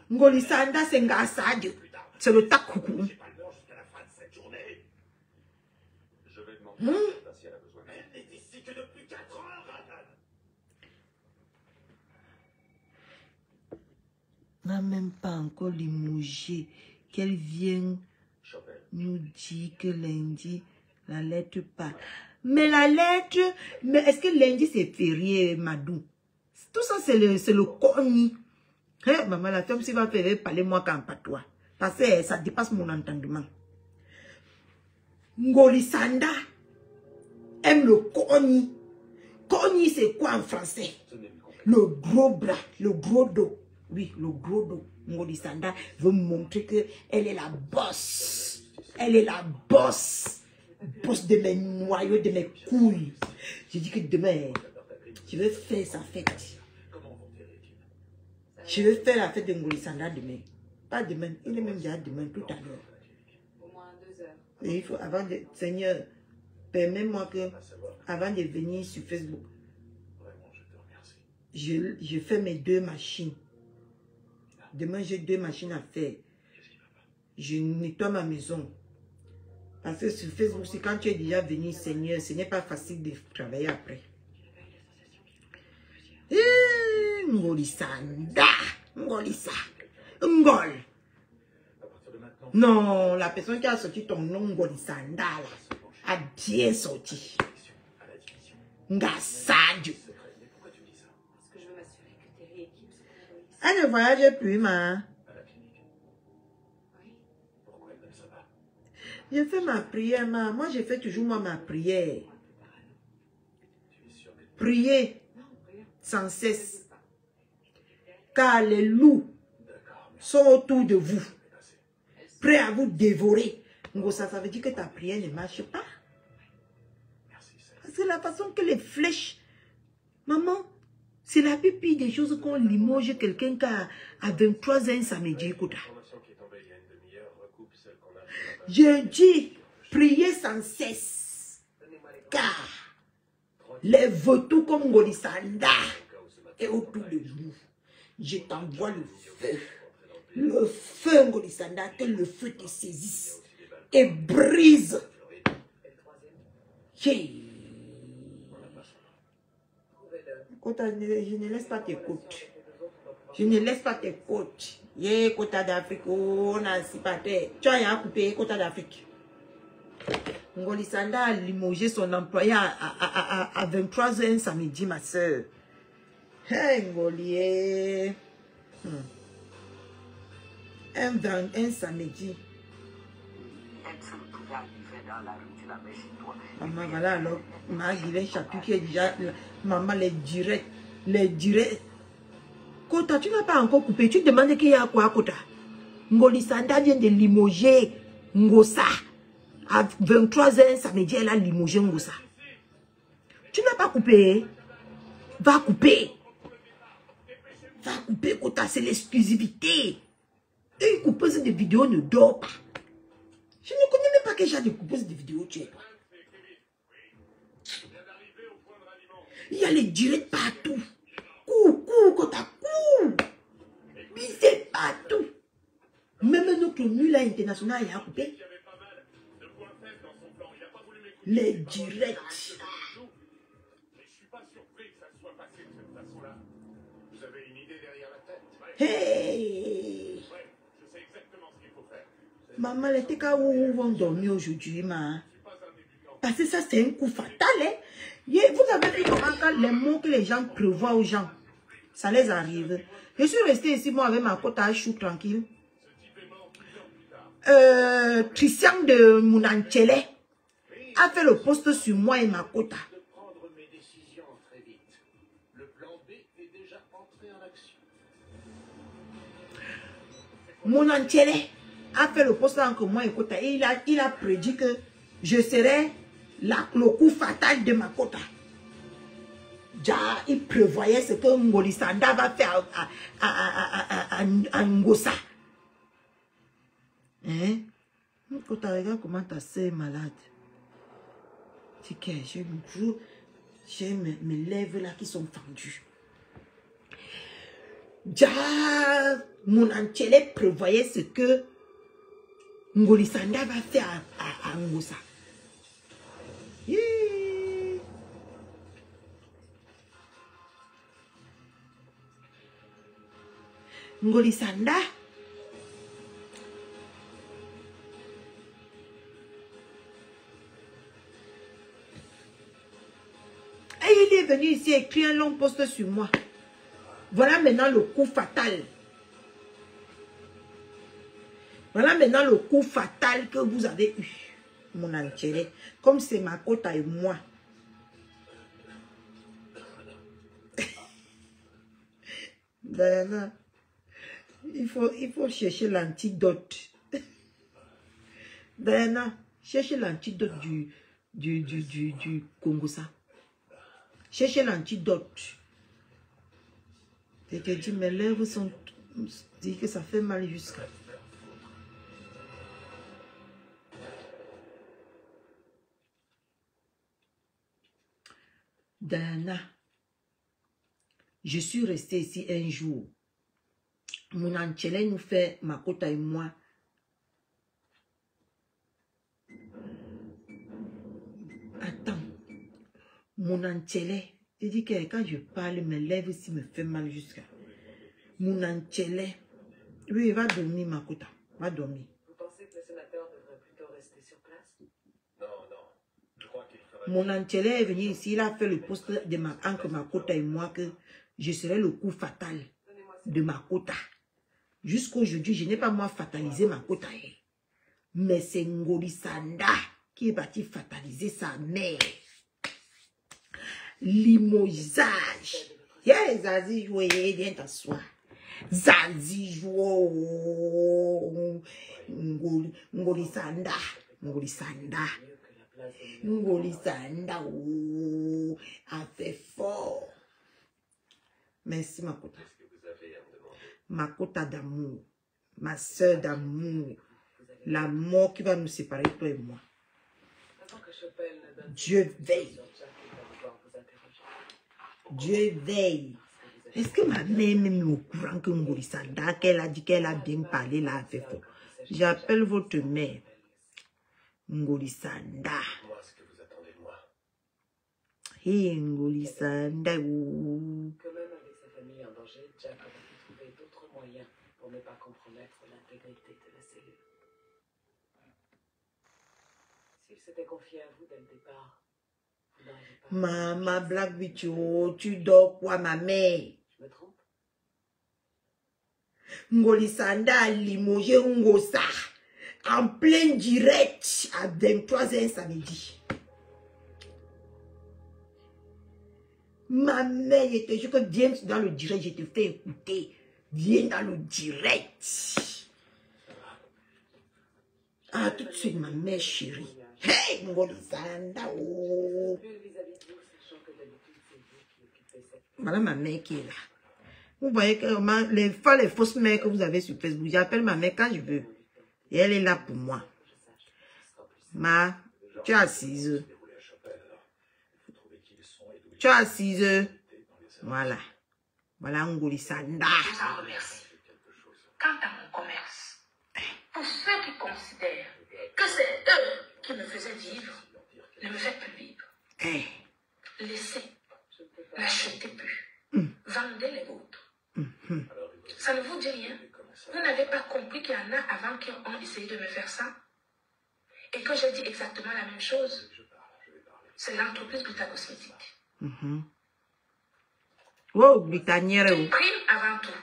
Ngolisanda, c'est Ngasad. C'est le takoukou. Je vais demander si elle a besoin. Elle n'est ici que depuis 4 heures. N'a même pas encore limogé qu'elle vient nous dire que lundi, la lettre part. Mais la lettre, mais est-ce que lundi c'est férié, Madou? Tout ça c'est le cogni. Hey, maman, la femme, si va faire parler moi qu'en patois. Parce que ça dépasse mon entendement. Ngolisanda aime le cogni. Cogni c'est quoi en français? Le gros bras, le gros dos. Oui, le gros dos. Ngolisanda veut montrer qu'elle est la boss. Elle est la boss. Boss de mes noyaux, de mes couilles. Je dis que demain, je vais faire sa fête. Je vais faire la fête de Ngolisanda demain. Pas demain, il est même déjà demain, tout à l'heure. Au moins 2 heures. Et il faut, avant de... Seigneur, permets-moi que, avant de venir sur Facebook, je fais mes 2 machines. Demain, j'ai 2 machines à faire. Je nettoie ma maison. Parce que sur Facebook, c'est quand tu es déjà venu, Seigneur, ce n'est pas facile de travailler après. Ngolisanda. Ngolisa. Ngol. Non, la personne qui a sorti ton nom, Ngolisanda, là, a bien sorti. Ngasadu. Parce que je veux m'assurer que Terry et Kim se connaissent. Elle ne voyage plus, ma. Oui. Je fais ma prière, ma. Moi, je fais toujours moi ma prière. Priez sans cesse. Car les loups sont autour de vous, prêts à vous dévorer. Ça veut dire que ta prière ne marche pas. C'est la façon que les flèches... Maman, c'est la plus pire des choses qu'on limoge quelqu'un qui a 23 ans samedi. Je dis, priez sans cesse. Car les vautours comme Ngolisanda est autour de nous. Je t'envoie le feu. Le feu, Ngolisanda, que le feu te saisisse et brise. Hey. Je ne laisse pas tes côtes. Je ne laisse pas tes côtes. Yé, Kota d'Afrique, on a si pas terre. Tu as rien coupé, Kota d'Afrique. Ngolisanda a limogé son employé à 23h samedi, ma soeur. Hey, Ngolié. Un samedi. Maman, voilà alors. Maman, chapitre qui est déjà. Maman, les directs. Les directs. Kota, tu n'as pas encore coupé. Tu demandes qu'il y a quoi, Kota? Ngolisanda vient de limoger Ngosa. À 23h samedi, elle a limogé Ngosa. Tu n'as pas coupé. Va couper. Va couper, Kota. C'est l'exclusivité. Une coupeuse de vidéos ne dort pas. Je ne connais même pas quel genre de coupeuse de vidéos tu es. Il y a les directs partout. Coucou, Kota, coucou. Bisez partout. Même notre nul international a coupé. Les directs. Je suis pas surpris que ça soit passé de cette façon-là. Vous avez une idée derrière la tête. Hey. Ouais, je sais exactement ce qu'il faut faire. Maman, les TK où vont dormir aujourd'hui, ma. Parce que ça, c'est un coup fatal. Hein? Vous avez vu comment quand les mots que les gens prévoient aux gens, ça les arrive. Je suis restée ici, moi, avec ma côte à chou tranquille. Christian de Mounanchele a fait le poste sur moi et ma quota. De prendre mes décisions très vite. Le plan B est déjà entré en action. Mounanchele a fait le poste entre moi et quota. Et il a prédit que je serai le coup fatal de ma quota. Il prévoyait ce que Ngolisanda va faire à Ngosa. Hein? Quota, regarde comment ta sœur est malade. J'ai mes lèvres là qui sont fendues. Mon Anchele prévoyait ce que Ngolisanda va faire à Ngosa. Ngolisanda et il est venu ici écrire un long post sur moi. Voilà maintenant le coup fatal. Voilà maintenant le coup fatal que vous avez eu, mon Anchele. Comme c'est ma quota et moi. Diana, il faut chercher l'antidote. Diana, cherchez l'antidote du Congo-ça. Cherchez l'antidote. Et que dit, mes lèvres sont... dit que ça fait mal jusqu'à... Diana, je suis restée ici un jour. Mon Anchele nous fait, ma quota et moi. Attends. Mon Anchele, je dis que quand je parle, mes lèvres ici me fait mal jusqu'à... Mon Anchele. Oui, il va dormir, ma quota. Va dormir. Vous pensez que le sénateur devrait plutôt rester sur place? Non, non. Je crois qu'il ferait... Mon Anchele est venu ici, il a fait le poste de entre ma quota et moi que je serai le coup fatal de ma quota. Jusqu'aujourd'hui, je n'ai pas moi fatalisé ma quota. Mais c'est Ngolisanda qui est parti fataliser sa mère. Limogeage. Yeah, Zazi joué, viens t'asseoir. Zazi joué. Ngolisanda. Ngolisanda. Ngolisanda. Oh, a fait fort. Merci, ma quota. Qu'est-ce que vous avez à me demander? Ma quota d'amour. Ma soeur d'amour. Vous allez la mort qui va nous séparer, toi et moi. Avant que Chopin ne donne Dieu veille. sur Jack, il va devoir vous interroger. Dieu veille. Est-ce que ma mère même au courant que Ngolisanda, qu'elle a dit qu'elle a bien parlé là avec vous? J'appelle votre mère. Ngolisanda. Moi, ce que vous attendez de moi. Hey, Ngolisanda. Ouh. Que même avec sa famille en danger, Jack aurait pu trouver d'autres moyens pour ne pas compromettre l'intégrité de la cellule. S'il s'était confié à vous dès le départ, vous n'auriez pas... Maman, Black Video, tu dors quoi, ma mère? Je me trompe? Ngolisanda a limogé Ngosa en plein direct à 23h samedi. Ma mère, je te jure que viens dans le direct, je te fais écouter. Viens dans le direct. Ah, tout de suite, ma mère chérie. Hey, Ngolisanda, oh. Plus vis-à-vis de vous, sachant que d'habitude, c'est vous qui occupez cette... Voilà ma mère qui est là. Vous voyez que les fausses mères que vous avez sur Facebook, j'appelle ma mère quand je veux. Et elle est là pour moi. Ma, tu es assise. Tu es assise. Voilà. Voilà Ngolisanda. Je vous en remercie. Quant à mon commerce, pour ceux qui considèrent que c'est eux qui me faisaient vivre, ne me faites plus vivre. Hey. Laissez, n'achetez plus. Vendez les vôtres. Ça ne vous dit rien? Vous n'avez pas compris qu'il y en a avant qui ont essayé de me faire ça? Et que j'ai dit exactement la même chose? C'est l'entreprise Glita Cosmétique. Oh, Britannière. Une prime avant tout.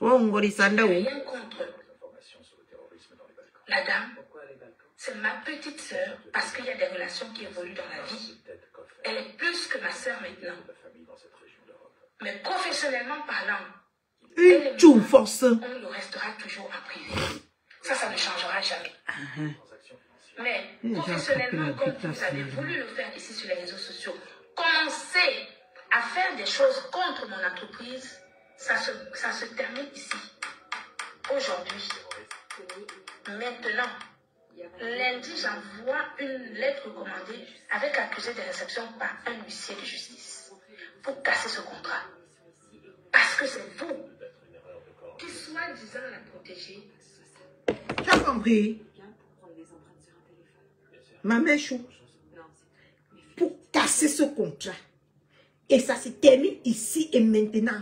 Oh, Ngolisanda. Rien contre la dame. C'est ma petite sœur parce qu'il y a des relations qui évoluent dans la vie. Elle est plus que ma sœur maintenant. Mais professionnellement parlant, Une tour force. on le restera toujours en privé. Ça ne changera jamais. Mais professionnellement, comme vous avez voulu le faire ici sur les réseaux sociaux, commencez à faire des choses contre mon entreprise, ça se termine ici. Aujourd'hui, maintenant, lundi, j'envoie une lettre recommandée avec accusé de réception par un huissier de justice pour casser ce contrat. Parce que c'est vous qui, soi-disant, la protégez. Tu as compris? Ma mère chou. Pour casser ce contrat. Et ça se termine ici et maintenant.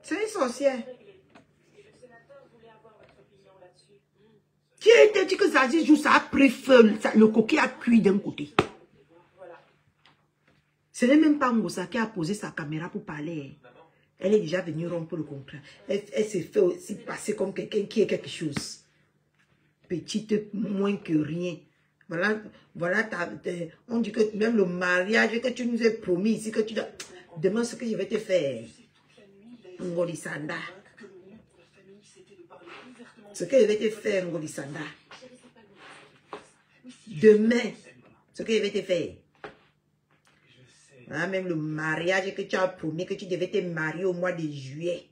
C'est une sorcière. Qui a dit que Zazie joue, ça a pris feu, le coquille a cuit d'un côté. Ce n'est même pas Ngosa qui a posé sa caméra pour parler. Elle est déjà venue rompre le contrat. Elle s'est fait aussi passer comme quelqu'un qui est quelque chose. Petite, moins que rien. Voilà, on dit que même le mariage que tu nous as promis ici, que tu dois... Demain, ce que je vais te faire. Ngolisanda. Ce que je vais te faire, Ngolisanda. Demain, ce que je vais te faire. Hein, même le mariage que tu as promis, que tu devais te marier au mois de juillet.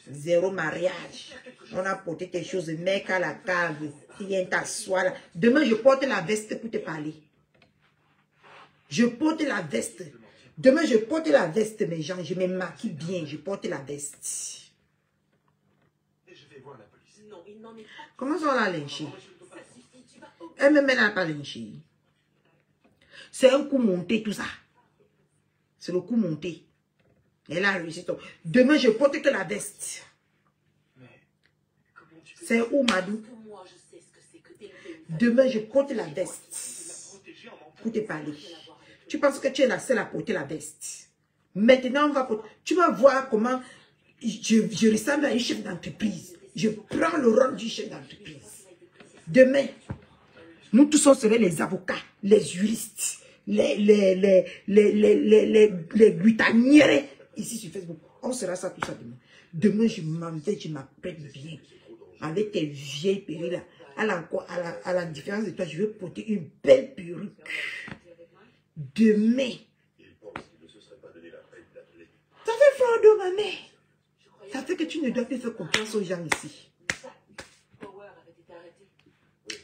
Zéro mariage. On a porté tes choses, mec à la cave. Viens t'asseoir là. Demain, je porte la veste pour te parler. Je porte la veste. Demain, je porte la veste, mes gens. Je me maquille bien. Je porte la veste. Comment ça, on l'a lynché? Elle-même, elle n'a pas lynché. C'est un coup monté, tout ça. C'est le coup monté. Elle a réussi. Demain, je porte que la veste. C'est où, Madou? Demain, je porte la veste. Pour te parler. Tu penses que tu es la seule à porter la veste. Maintenant, on va porter. Tu vas voir comment je ressemble à une chef d'entreprise. Je prends le rôle du chef d'entreprise. Demain, nous tous on serait les avocats, les juristes, les guitanières ici sur Facebook. On sera ça, tout ça demain. Demain, je m'en vais, je m'apprête bien. Avec tes vieilles perruques là. À la différence de toi, je vais porter une belle perruque. Demain. Ça fait fort, ma mère. Ça fait que tu ne dois plus faire confiance aux gens ici.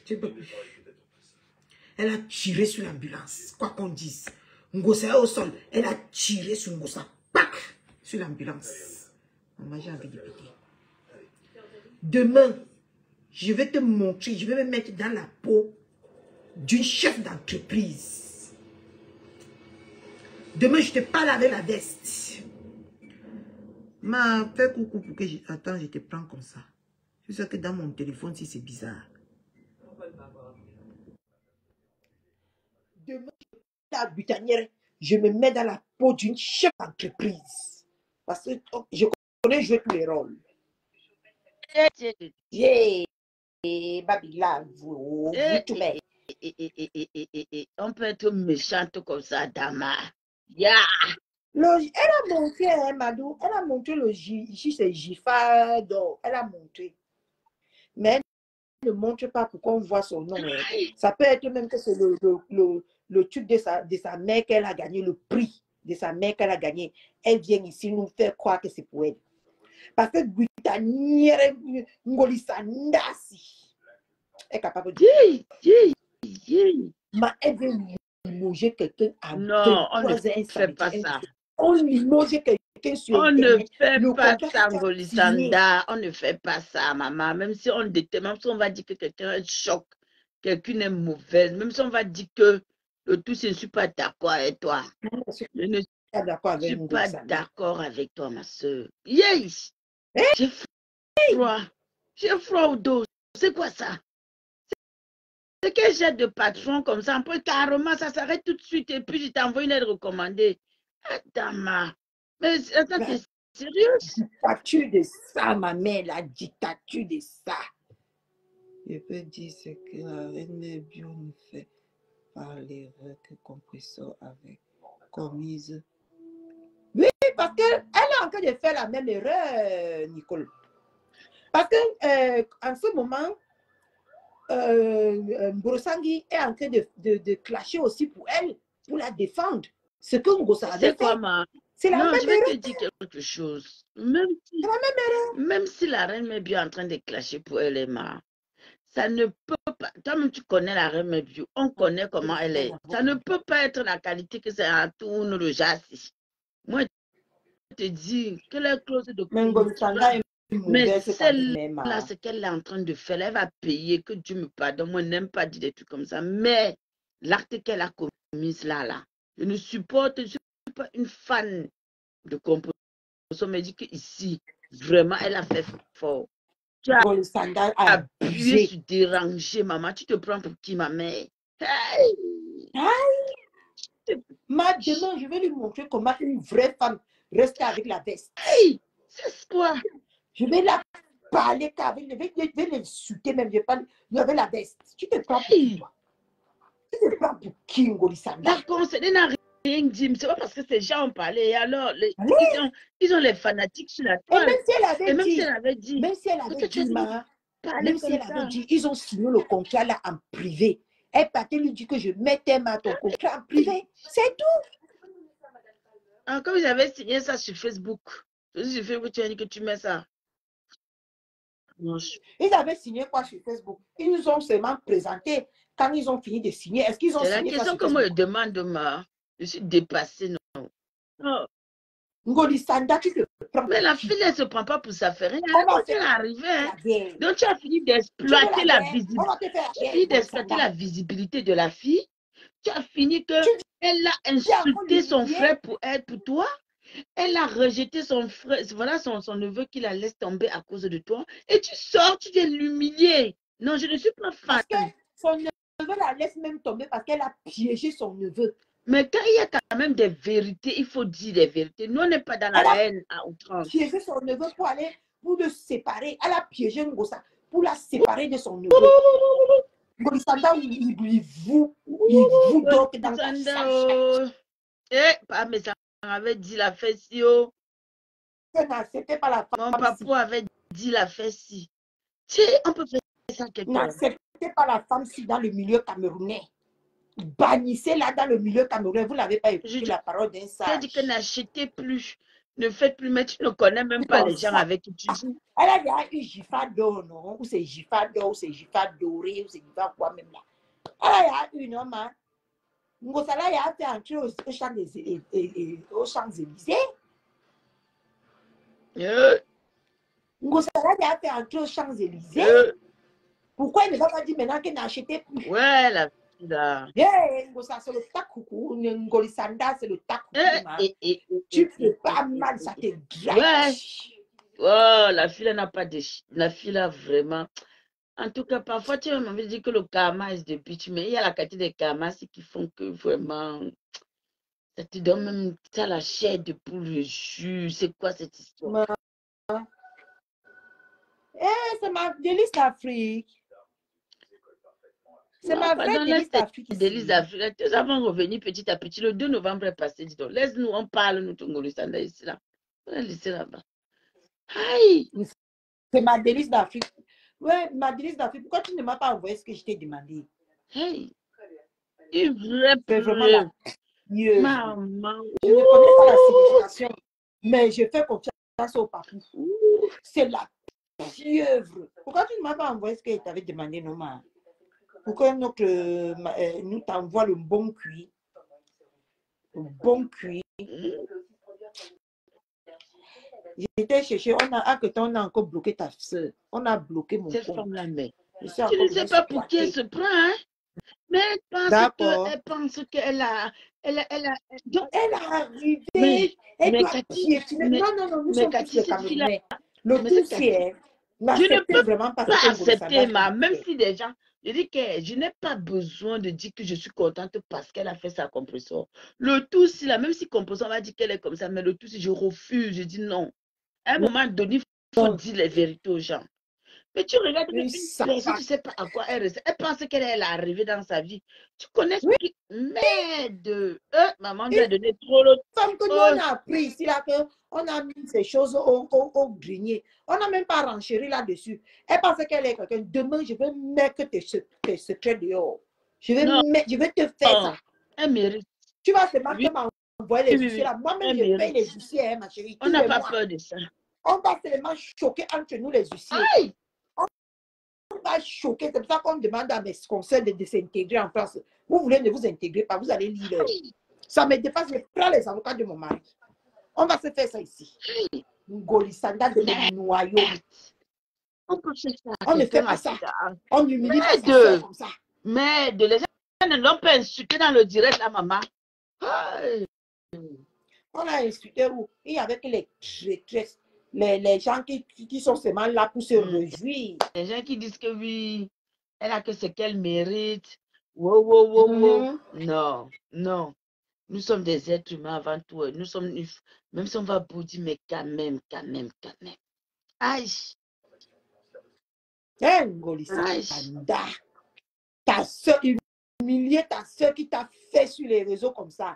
Je peux Le plus. départ est peut-être facile. Elle a tiré sur l'ambulance, quoi qu'on dise. Ngosa est au sol. Elle a tiré sur Ngosa. Pac! Sur l'ambulance. Maman, j'ai envie de péter. Demain, je vais te montrer, je vais me mettre dans la peau d'une chef d'entreprise. Demain, je te parle avec la veste. Ma, fais coucou pour que je... Attends, je te prends comme ça. Je sais que dans mon téléphone, si c'est bizarre. Demain, la butanière, je me mets dans la peau d'une chef d'entreprise. Parce que je connais jouer tous les rôles. Yeah, Babila, vous tout bête. On peut être méchante comme ça, Dama. Yeah. Elle a montré, hein, Madou, elle a montré le ici c'est Jifa d'or. Elle a montré. Mais elle ne montre pas pourquoi on voit son nom. Hein. Ça peut être même que c'est le truc de sa mère qu'elle a gagné, le prix de sa mère qu'elle a gagné. Elle vient ici nous faire croire que c'est pour elle. Parce que Guitaniere Ngolisandasi est capable de dire. Mais elle veut limoger quelqu'un à Non, on ne 23 ans. fait pas ça. On limoge quelqu'un sur On ne Internet. fait Le pas contrat ça, est signé. Ngolisanda. On ne fait pas ça, maman. Même si on détermine, même si on va dire que quelqu'un est choc, quelqu'un est mauvaise, même si on va dire que le tout, je ne suis pas d'accord avec toi. Je ne suis pas d'accord avec toi, ma soeur. Yes! J'ai froid. J'ai froid au dos. C'est quoi ça? C'est quel jet de patron comme ça? Après, carrément, ça s'arrête tout de suite et puis je t'envoie une lettre recommandée. Attends, mais attends, t'es sérieux? La dictature de ça, ma mère, la dictature de ça. Je peux dire ce que la reine Bio nous fait par l'erreur que compresseur avait commise. Oui, parce qu'elle est en train de faire la même erreur, Nicole. Parce que en ce moment, Ngorosangui est en train de clasher aussi pour elle, pour la défendre. Ce que Ngosa avait fait. C'est la même erreur. Je vais te dire quelque chose. Même si la reine est bien en train de clasher pour elle, Emma, ça ne peut pas. Toi-même, tu connais la reine Mebio. On connaît comment elle est. Ça ne peut pas être la qualité que c'est à tout le jassi. Moi, je te dis que la clause de mais celle-là, ce qu'elle est en train de faire, elle va payer, que Dieu me pardonne. Moi, je n'aime pas dire des trucs comme ça. Mais l'acte qu'elle a commis là, je ne suis pas une fan de composition. Mais dit qu'ici, vraiment, elle a fait fort. Tu as appuyé sur déranger, maman. Tu te prends pour qui, ma mère? Hey! Demain, je vais lui montrer comment une vraie femme reste avec la veste. Hey! C'est quoi? Je vais la parler qu'avec, je vais l'insulter même, je parle avec la veste. Tu te prends pour qui, toi? Tu te prends pour qui, Ngolisanda? La conseillère n'a rien dit, c'est pas parce que ces gens ont parlé. Alors, ils ont les fanatiques sur la toile. Et même si elle avait dit, même si elle avait dit, ils ont signé le contrat là en privé. Elle partait lui dire que je mettais ton contrat en privé. C'est tout. Ah, comme j'avais signé ça sur Facebook. Sur Facebook, tu as dit que tu mets ça. Non, Ils avaient signé quoi sur Facebook? Ils nous ont seulement présenté quand ils ont fini de signer. Est-ce qu'ils ont signé? C'est la question que moi je demande, je suis dépassée, non. Ngolisanda, tu te prends. Mais la fille, elle ne se prend pas pour ça faire rien. Elle est arrivée. Donc tu as fini d'exploiter la visibilité. Tu as fini d'exploiter la visibilité de la fille. Tu as fini qu'elle a insulté son frère pour être pour toi. Elle a rejeté son frère, voilà son neveu qui la laisse tomber à cause de toi. Et tu sors, tu viens l'humilier. Non, je ne suis pas fan. Parce que son neveu la laisse même tomber parce qu'elle a piégé son neveu. Mais quand il y a quand même des vérités, il faut dire des vérités. Nous, on n'est pas dans la haine à outrance. Elle a piégé son neveu pour le séparer. Elle a piégé Ngosa pour la séparer de son neveu. Ngolisanda, il vous donc dans la chasse. Mais ça avait dit la fesse, yo. N'acceptez pas la femme. Mon papa avait dit la fesse. Tu sais, on peut faire ça quelque part. N'acceptez pas la femme si dans le milieu camerounais. Bannissez-la dans le milieu camerounais. Vous n'avez pas écouté la parole d'un sage. J'ai dit que n'achetez plus. Ne faites plus, mais tu ne connais même pas les gens avec qui tu joues. Elle a déjà eu Gifa d'or, non? Ou c'est Gifa d'or, ou c'est Gifa doré, ou c'est Gifa quoi même là. Elle a eu une homme, hein? Ngosala a fait entrer aux Champs-Élysées. Ngosala a fait entrer aux Champs-Élysées. Pourquoi il ne va pas dire maintenant qu'elle n'a acheté plus? Ouais, la fille là. Ngosa, c'est le takoukou. Ngolisanda, c'est le takoukou. Tu peux pas mal, ça te gratte. Ouais. Oh, la fille là n'a pas de... La fille là, vraiment... En tout cas, parfois, tu m'avais dit que le karma est de bitch, mais il y a la qualité des karmas qui font que vraiment... Ça te donne même ça, la chair de poule, le jus. C'est quoi cette histoire? C'est ma délice d'Afrique. C'est ma vraie délice d'Afrique. Délice d'Afrique. Nous avons revenu petit à petit. Le 2 novembre est passé, dis donc. Laisse-nous, on parle, nous, Tongolistanda, ici, là. On va laisser là-bas. Aïe! C'est ma délice d'Afrique. Ouais, ma délice d'Afrique. Pourquoi tu ne m'as pas envoyé ce que je t'ai demandé? Hey! C'est vrai, c'est vraiment la pieuvre. Maman. Je ne connais pas la signification, mais je fais confiance au papou. C'est la pieuvre. Pourquoi tu ne m'as pas envoyé ce que je t'avais demandé, Noma? Pourquoi nous t'envoie le bon cuit? Le bon cuit. J'étais cherché, on a encore bloqué ta soeur. On a bloqué mon Cette compte. femme-là, mais tu ne sais pas pour qui elle se prend, hein? Mais elle pense qu'elle a... Elle a arrivé. Elle doit piétiner. Non, nous sommes tous les Camerounais. Le tout, c'est... Je ne peux vraiment pas accepter, même si des gens... Je dis que je n'ai pas besoin de dire que je suis contente parce qu'elle a fait sa compresseur. Le tout, si là, même si compresseur va dire qu'elle est comme ça, mais le tout, si je refuse, je dis non. À un moment donné, il faut dire les vérités aux gens. Mais tu regardes une personne, tu ne sais pas à quoi elle ressemble. Elle pense qu'elle est arrivée dans sa vie. Tu connais ce qui... Merde! Maman nous a donné trop l'autre. Comme que nous, on a appris ici, là, qu'on a mis ces choses au grenier. On n'a même pas renchéri là-dessus. Elle pense qu'elle est quelqu'un. Demain, je vais mettre tes secrets dehors. Je vais te faire ça. Elle mérite. Tu vas seulement m'envoyer les huissiers là. Moi-même, je paye les huissiers, hein, ma chérie. On n'a pas peur de ça. On va seulement choquer entre nous les huissiers. Aïe! On va choquer. C'est pour ça qu'on demande à mes conseils de s'intégrer en France. Vous voulez ne vous intégrer pas, vous allez lire. Ça me dépasse. Je prends les avocats de mon mari. On va se faire ça ici. Ngolisanda de mes noyaux. On ne fait pas ça. On humilie pas ça comme ça. Mais les gens ne l'ont pas insulté dans le direct, la maman. On a insulté où? Il y avait que les gens qui sont seulement là pour se réjouir. Les gens qui disent que oui, elle a que ce qu'elle mérite. Wow. Non. Nous sommes des êtres humains avant tout. Nous sommes, même si on va boudir, mais quand même. Aïe. Ngolisanda. Ta soeur, humilier ta soeur qui t'a fait sur les réseaux comme ça.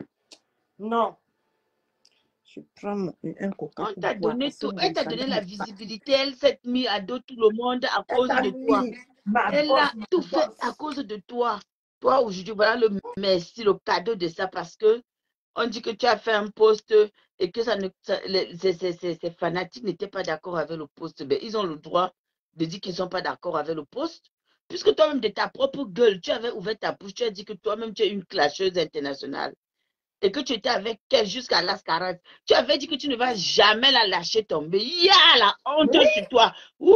Non. Je prends un coca. On t'a donné tout. Elle t'a donné la visibilité. Elle s'est mise à dos tout le monde à cause de toi. Elle a tout fait à cause de toi. Toi, aujourd'hui, voilà le merci, le cadeau de ça parce que on dit que tu as fait un post et que ces fanatiques n'étaient pas d'accord avec le post. Mais ils ont le droit de dire qu'ils ne sont pas d'accord avec le post. Puisque toi-même, de ta propre gueule, tu avais ouvert ta bouche, tu as dit que toi-même, tu es une clasheuse internationale. Et que tu étais avec elle jusqu'à l'âge 40. Tu avais dit que tu ne vas jamais la lâcher tomber. Il y a la honte sur toi. Ouh!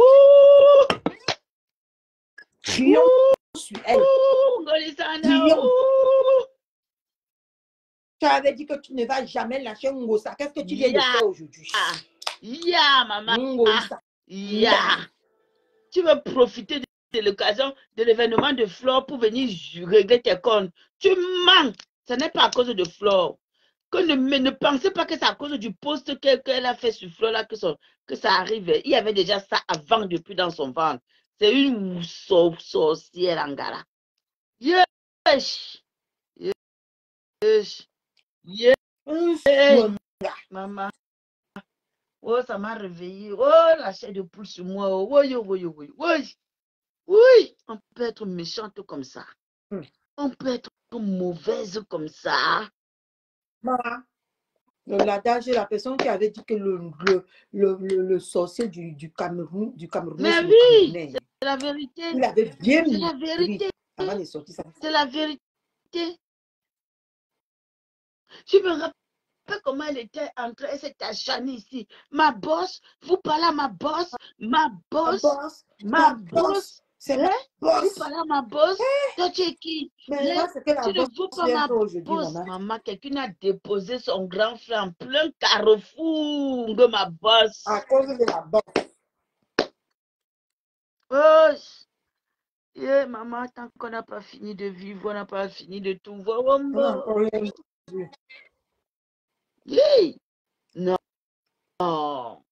Sur elle. Tu avais dit que tu ne vas jamais lâcher Ngosa. Qu'est-ce que tu viens de faire aujourd'hui? Maman. Tu veux profiter de l'occasion de l'événement de Flore pour venir régler tes comptes. Tu mens. Ce n'est pas à cause de Flore. Ne pensez pas que c'est à cause du post qu'elle a fait sur Flore là que ça arrive. Il y avait déjà ça avant, depuis dans son ventre. C'est une sorcière Angara. Maman. Oh, ça m'a réveillé. Oh, la chair de poule sur moi. Oh, oui, on peut être méchante comme ça. On peut être mauvaise comme ça. Maman, L'adage, la personne qui avait dit que le sorcier du Cameroun, Mais c'est le oui, Camerounais. c'est la vérité. Il avait bien C'est la mûri vérité. avant de sortir ça. C'est la vérité. Je me rappelle comment elle était entrée, elle s'est acharnée ici. Ma boss, vous parlez à ma boss, ma boss, ma boss. C'est Hein? ma Vous boss. parlez à ma boss. Toi, tu es qui? Mais là, c'est que la Tu ne boss veux pas vient ma aujourd'hui, boss, maman. maman. Quelqu'un a déposé son grand frère en plein carrefour de ma boss. À cause de la boss. Boss. Yeah, maman, tant qu'on n'a pas fini de vivre, on n'a pas fini de tout voir. On a encore rien vu. Yeah. Non. Non.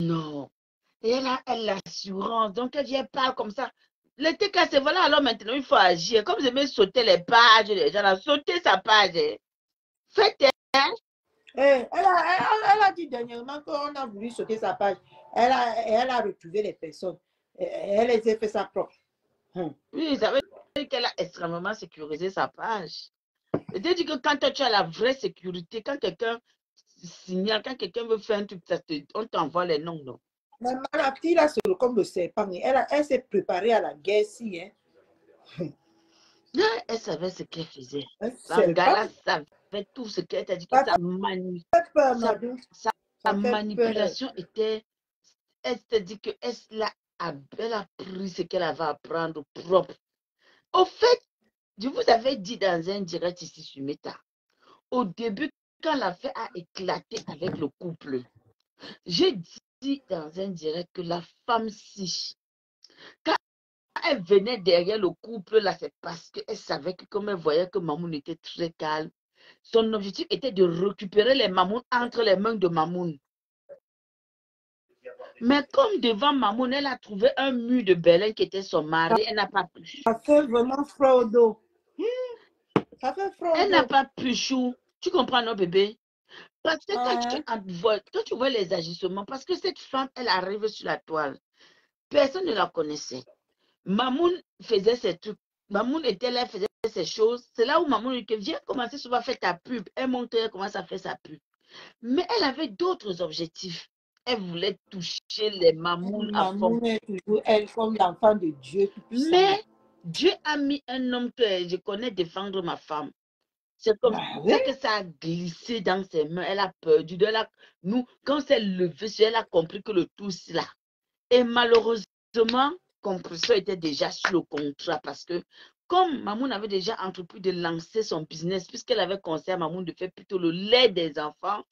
Non. Et elle a l'assurance. Donc, elle vient pas comme ça. L'été cassé, voilà, alors maintenant, il faut agir. Comme je vais sauter les pages, les gens, là, sauter sa page. Faites. Elle a dit dernièrement qu'on a voulu sauter sa page. Elle a retrouvé les personnes. Elle a fait sa propre. Oui, ça veut dire qu'elle a extrêmement sécurisé sa page. C'est-à-dire que quand toi, tu as la vraie sécurité, quand quelqu'un signale, quand quelqu'un veut faire un truc, on t'envoie les noms, non? Mais la fille, là, c'est comme le serpent. Elle s'est préparée à la guerre, si. Hein. Elle savait ce qu'elle faisait. C'est Sangala savait tout ce qu'elle t'a dit, que sa manipulation était. Elle s'est dit que elle a pris ce qu'elle avait à prendre propre. Au fait, je vous avais dit dans un direct ici sur Meta, au début, quand l'affaire a éclaté avec le couple, j'ai dit dans un direct que la femme-ci, quand elle venait derrière le couple, là, c'est parce qu'elle savait que comme elle voyait que Mamoun était très calme, son objectif était de récupérer les Mamoun entre les mains de Mamoun. Mais comme devant Mamoun, elle a trouvé un mur de Berlin qui était son mari, elle n'a pas pu. Ça fait vraiment fraude. Ça fait fraude. Elle n'a pas pu chou. Tu comprends, non, bébé? Parce que quand tu vois les agissements, parce que cette femme, elle arrive sur la toile. Personne ne la connaissait. Mamoun faisait ses trucs. Mamoun était là, faisait ses choses. C'est là où Mamoun dit que viens commencer souvent à faire ta pub. Elle montre, elle commence à faire sa pub. Mais elle avait d'autres objectifs. Elle voulait toucher les Mamoun à fond. Mamoun est toujours elle comme l'enfant de Dieu. Mais Dieu a mis un homme que je connais défendre ma femme. C'est comme ça que ça a glissé dans ses mains. Elle a perdu. Nous, quand elle levée, elle a compris que le tout, c'est là. Et malheureusement, Compresseur était déjà sur le contrat parce que comme Mamoun avait déjà entrepris de lancer son business, puisqu'elle avait conseillé à Mamoun de faire plutôt le lait des enfants,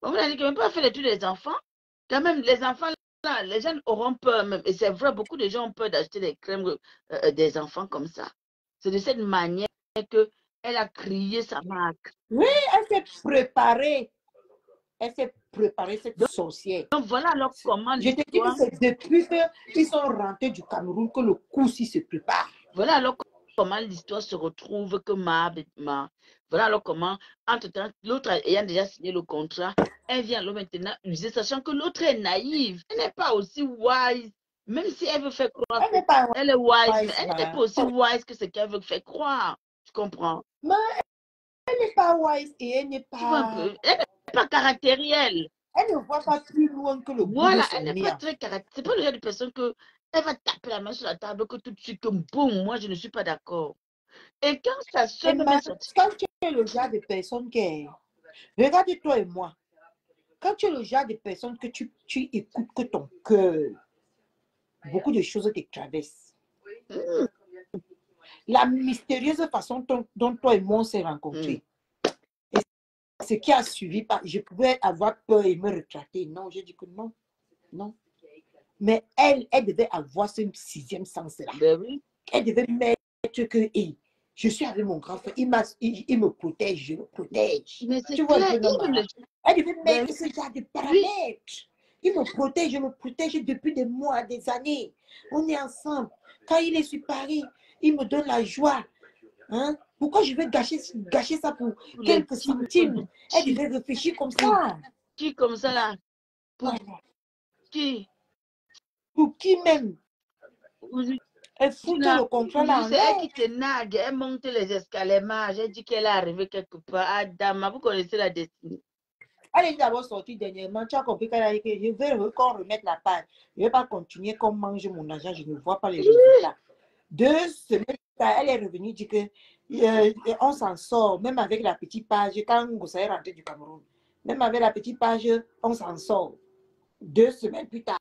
Mamoun a dit qu'elle ne peut pas faire le tout des enfants. Quand même, les enfants, là, les gens auront peur même. Et c'est vrai, beaucoup de gens ont peur d'acheter des crèmes des enfants comme ça. C'est de cette manière qu'elle a créé sa marque. Oui, elle s'est préparée. Elle s'est préparée, cette sorcière. Donc voilà alors comment je te dis que c'est depuis qu'ils sont rentrés du Cameroun que le coup-ci se prépare. Voilà alors comment l'histoire se retrouve que voilà alors comment, entre-temps, l'autre ayant déjà signé le contrat, elle vient alors maintenant user, sachant que l'autre est naïve. Elle n'est pas aussi wise, même si elle veut faire croire elle est wise, mais elle n'est pas aussi wise que ce qu'elle veut faire croire. Tu comprends? Mais elle n'est pas wise et elle n'est pas... Tu vois un peu? Elle n'est pas caractérielle. Elle ne voit pas plus loin que le bout voilà, de son elle n'est pas très caractérielle. C'est pas le genre de personne que elle va taper la main sur la table que tout de suite, comme boum, moi je ne suis pas d'accord. Et quand sa soeur quand tu es le genre de personne qui est... Regarde toi et moi. Quand tu es le genre de personne que tu écoutes que ton cœur, beaucoup de choses te traversent. La mystérieuse façon dont toi et moi on s'est rencontrés. Et ce qui a suivi, je pouvais avoir peur et me retracter. Non, j'ai dit que non. Non. Mais elle devait avoir ce sixième sens-là. Ben oui. Elle devait mettre que je suis avec mon grand frère, il me protège, je le protège. Mais c'est tu vois, clair, elle devait mettre ce genre de paramètres. Il me protège, je le protège depuis des mois, des années. On est ensemble. Quand il est sur Paris, il me donne la joie. Hein? Pourquoi je vais gâcher ça pour quelques centimes? Elle devait réfléchir comme ça. Qui comme ça là? Pour qui? Pour qui même? Elle foutait le contrat là en C'est elle l'air. qui te nargue. Elle monte les escaliers. J'ai dit qu'elle est arrivée quelque part. Adama, vous connaissez la destinée. Elle est d'abord sortie dernièrement. Tu as compris qu'elle a dit que je veux qu'on remette la page. Je ne vais pas continuer comme mange mon argent. Je ne vois pas les résultats. 2 semaines plus tard, elle est revenue dire que on s'en sort. Même avec la petite page, quand Ngoussa est rentré du Cameroun, même avec la petite page, on s'en sort. 2 semaines plus tard,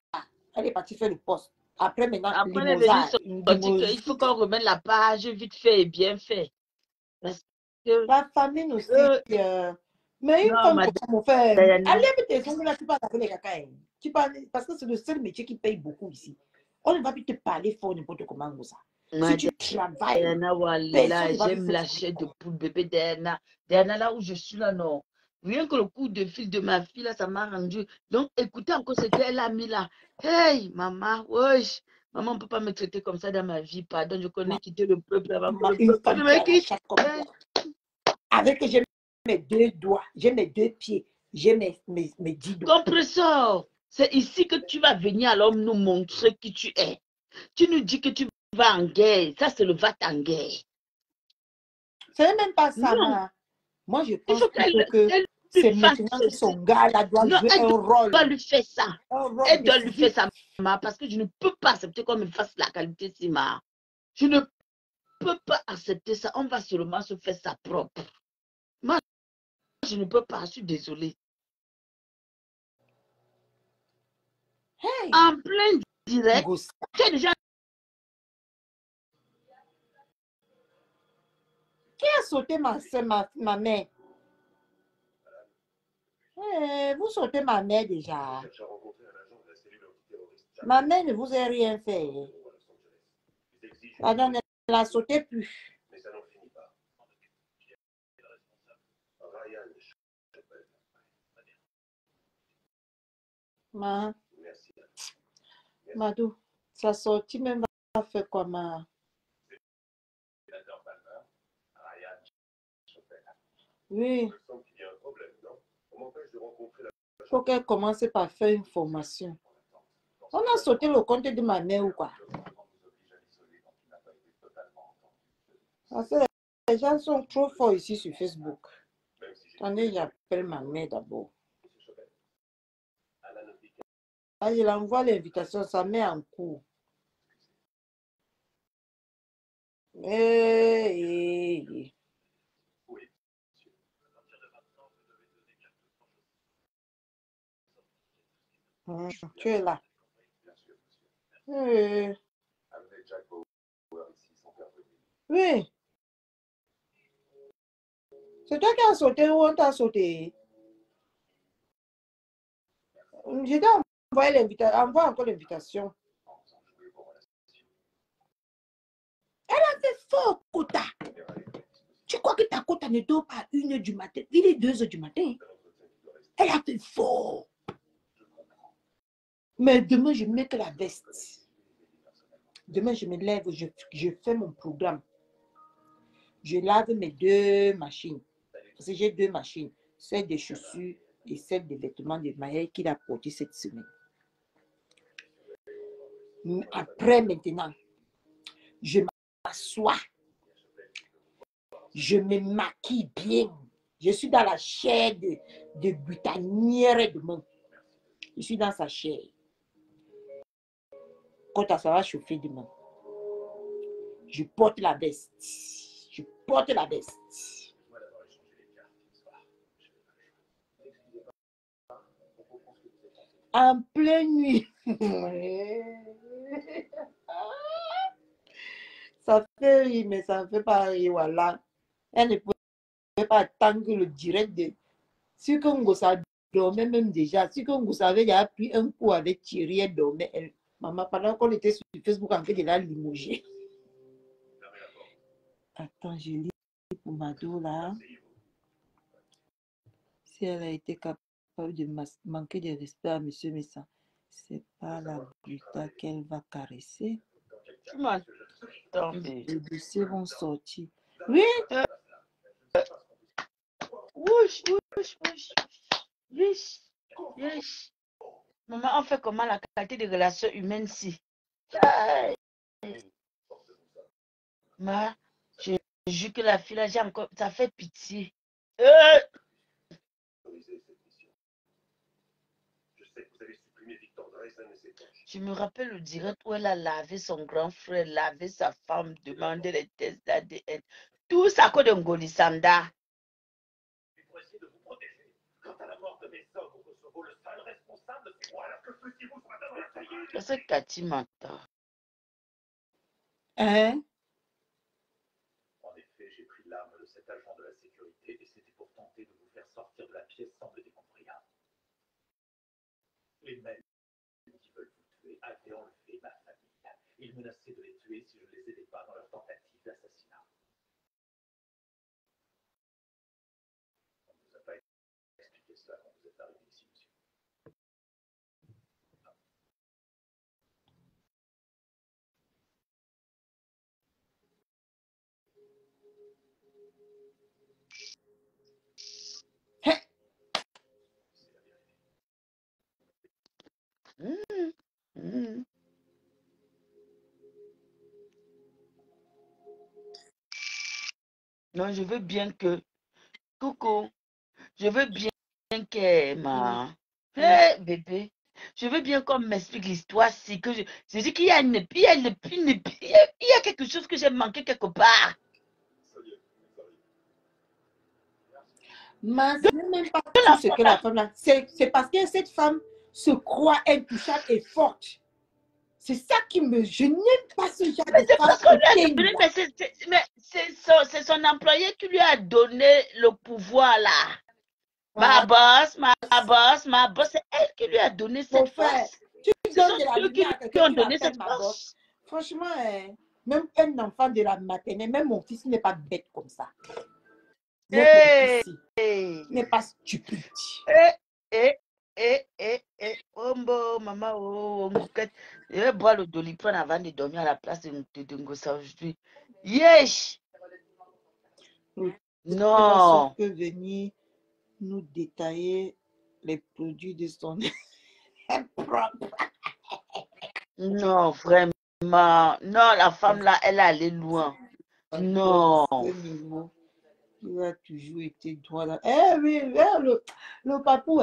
elle est partie faire le poste. Après, maintenant, Après, elle est venue sortir limosage. qu'il faut qu'on remette la page vite fait et bien fait. Parce que, La famine aussi. Mais une non, femme madame comme mon frère, Diana, allez avec tes ongles là, tu parles avec les cacailles. Tu parles, parce que c'est le seul métier qui paye beaucoup ici. On ne va plus te parler fort n'importe comment comme ça. Si tu travailles, Diana, voilà, personne ne va j'aime plus la chair de poule, bébé Diana. Diana, là où je suis là, non. Rien que le coup de fil de ma fille, là, ça m'a rendu. Donc, écoutez encore ce qu'elle a mis là. Hey, maman, wesh. Maman, on ne peut pas me traiter comme ça dans ma vie. Pardon, je connais quitter le peuple avant que le une peuple femme ne qui a me la quitte. chatte comme toi. Avec j'ai mes 2 doigts, j'ai mes 2 pieds, j'ai mes 10 doigts. Compresseur, c'est ici que tu vas venir alors nous montrer qui tu es. Tu nous dis que tu vas en guerre. Ça, c'est le va-t-en-guerre. Ce n'est même pas ça, Non. moi je Il pense faut plutôt qu'elle que c'est lui fasse maintenant que son ceci. gars là doit Non, jouer elle un rôle. doit lui faire ça. Un rôle Elle doit lui faire décisif. ça, parce que je ne peux pas accepter qu'on me fasse la qualité Sima. Je ne peux pas accepter ça. On va seulement se faire ça propre. Moi, je ne peux pas. Je suis désolée. Hey, En plein direct, Ngoussa. tu as déjà... Qui a sauté ma mère? Hey, vous sautez ma mère déjà. Ma mère ne vous a rien fait. Pardon, elle n'a sauté plus. Mais ça n'en finit pas. Merci. Madou, sa sortie même va faire quoi, ma? Oui. Il faut qu'elle commence par faire une formation. On a sauté le compte de ma mère ou quoi? Parce que les gens sont trop forts ici sur Facebook. Attendez, j'appelle ma mère d'abord. Ah, je l'envoie l'invitation, ça met en cours. Hey. Tu es là. Oui. C'est toi qui as sauté ou on t'a sauté? Je t'ai envoyé l'invitation. Envoie encore l'invitation. Elle a fait fort, Kota. Tu crois que ta Kota ne dort pas à 1 h du matin? Il est 2 h du matin. Elle a fait fort. Mais demain, je mets que la veste. Demain, je me lève, je fais mon programme. Je lave mes 2 machines. Parce que j'ai 2 machines. Celle des chaussures et celle des vêtements de Maël qu'il a porté cette semaine. Après, maintenant, je m'assois. Je me maquille bien. Je suis dans la chair de butanière demain. Je suis dans sa chair. Quand ça va chauffer demain, je porte la veste. Je porte la veste. En pleine nuit. Ça fait rire, mais ça ne fait pas rire, voilà. Elle ne pouvait pas attendre que le direct de... Si Ngoussa dormait même déjà, si Ngoussa avait déjà pris un coup avec Thierry, elle dormait. Elle... Maman, pendant qu'on était sur Facebook, en fait, elle a limogé. Attends, je lis pour Mado, là. Si elle a été capable de manquer de respect à M. Messa, c'est pas la Bruta qu'elle va caresser. Tu m'as tombé. Les dossiers vont sortir. Oui. Wesh, wesh, wesh. Yes, yes. Maman, on fait comment la qualité des relations humaines ici? Ma, je jure que la fille là, j'ai encore, ça fait pitié. Autoriser cette mission. Je sais que vous avez supprimé Victor Dreisen et ses poches. Je me rappelle le direct où elle a lavé son grand frère, lavé sa femme, demandé les tests d'ADN. Tout ça à cause de Ngolisanda. Pour essayer de vous protéger. Quant à la mort de mes hommes au Kosovo, le seul responsable, c'est moi. Alors que faisiez-vous ce matin dans la taillée? C'est Cathy m'entend. Hein? En effet, j'ai pris l'arme de cet agent de la sécurité et c'était pour tenter de vous faire sortir de la pièce sans me découvrir. Les mêmes qui veulent vous tuer avaient enlevé ma famille. Ils menaçaient de les tuer si je ne les aidais pas dans leur tentative d'assassinat. On ne vous a pas expliqué cela quand vous êtes arrivé ici, monsieur. C'est la vérité. Non, je veux bien que... Coucou. Je veux bien que ma... Hé, bébé. Je veux bien qu'on m'explique l'histoire. Si que je dis qu'il y a il y a quelque chose que j'ai manqué quelque part. Mais ce n'est même pas tout ce que la femme là. C'est parce que cette femme se croit intouchable et forte. C'est ça qui me... Je n'aime pas ce genre Mais de c'est femme. parce qu'on lui a donné, mais c'est son employé qui lui a donné le pouvoir là. Ma boss, c'est elle qui lui a donné Mon cette frère, force. tu Ce donnes sont de la ceux qui lumière à lui quelqu'un ont qui donné l'appelle cette ma boss. force. Franchement, même un enfant de la maternelle, même mon fils n'est pas bête comme ça. Même mon fils n'est pas stupide. Ombo, maman, oh, Ngouket. Je vais boire le Doliprane avant de dormir à la place de Ngosa aujourd'hui. Yesh! Non! peut venir nous détailler les produits de son propre. Non, vraiment. Non, la femme là, elle est allée loin. Non. Niveau, il a toujours été droit là. Eh oui, le papou,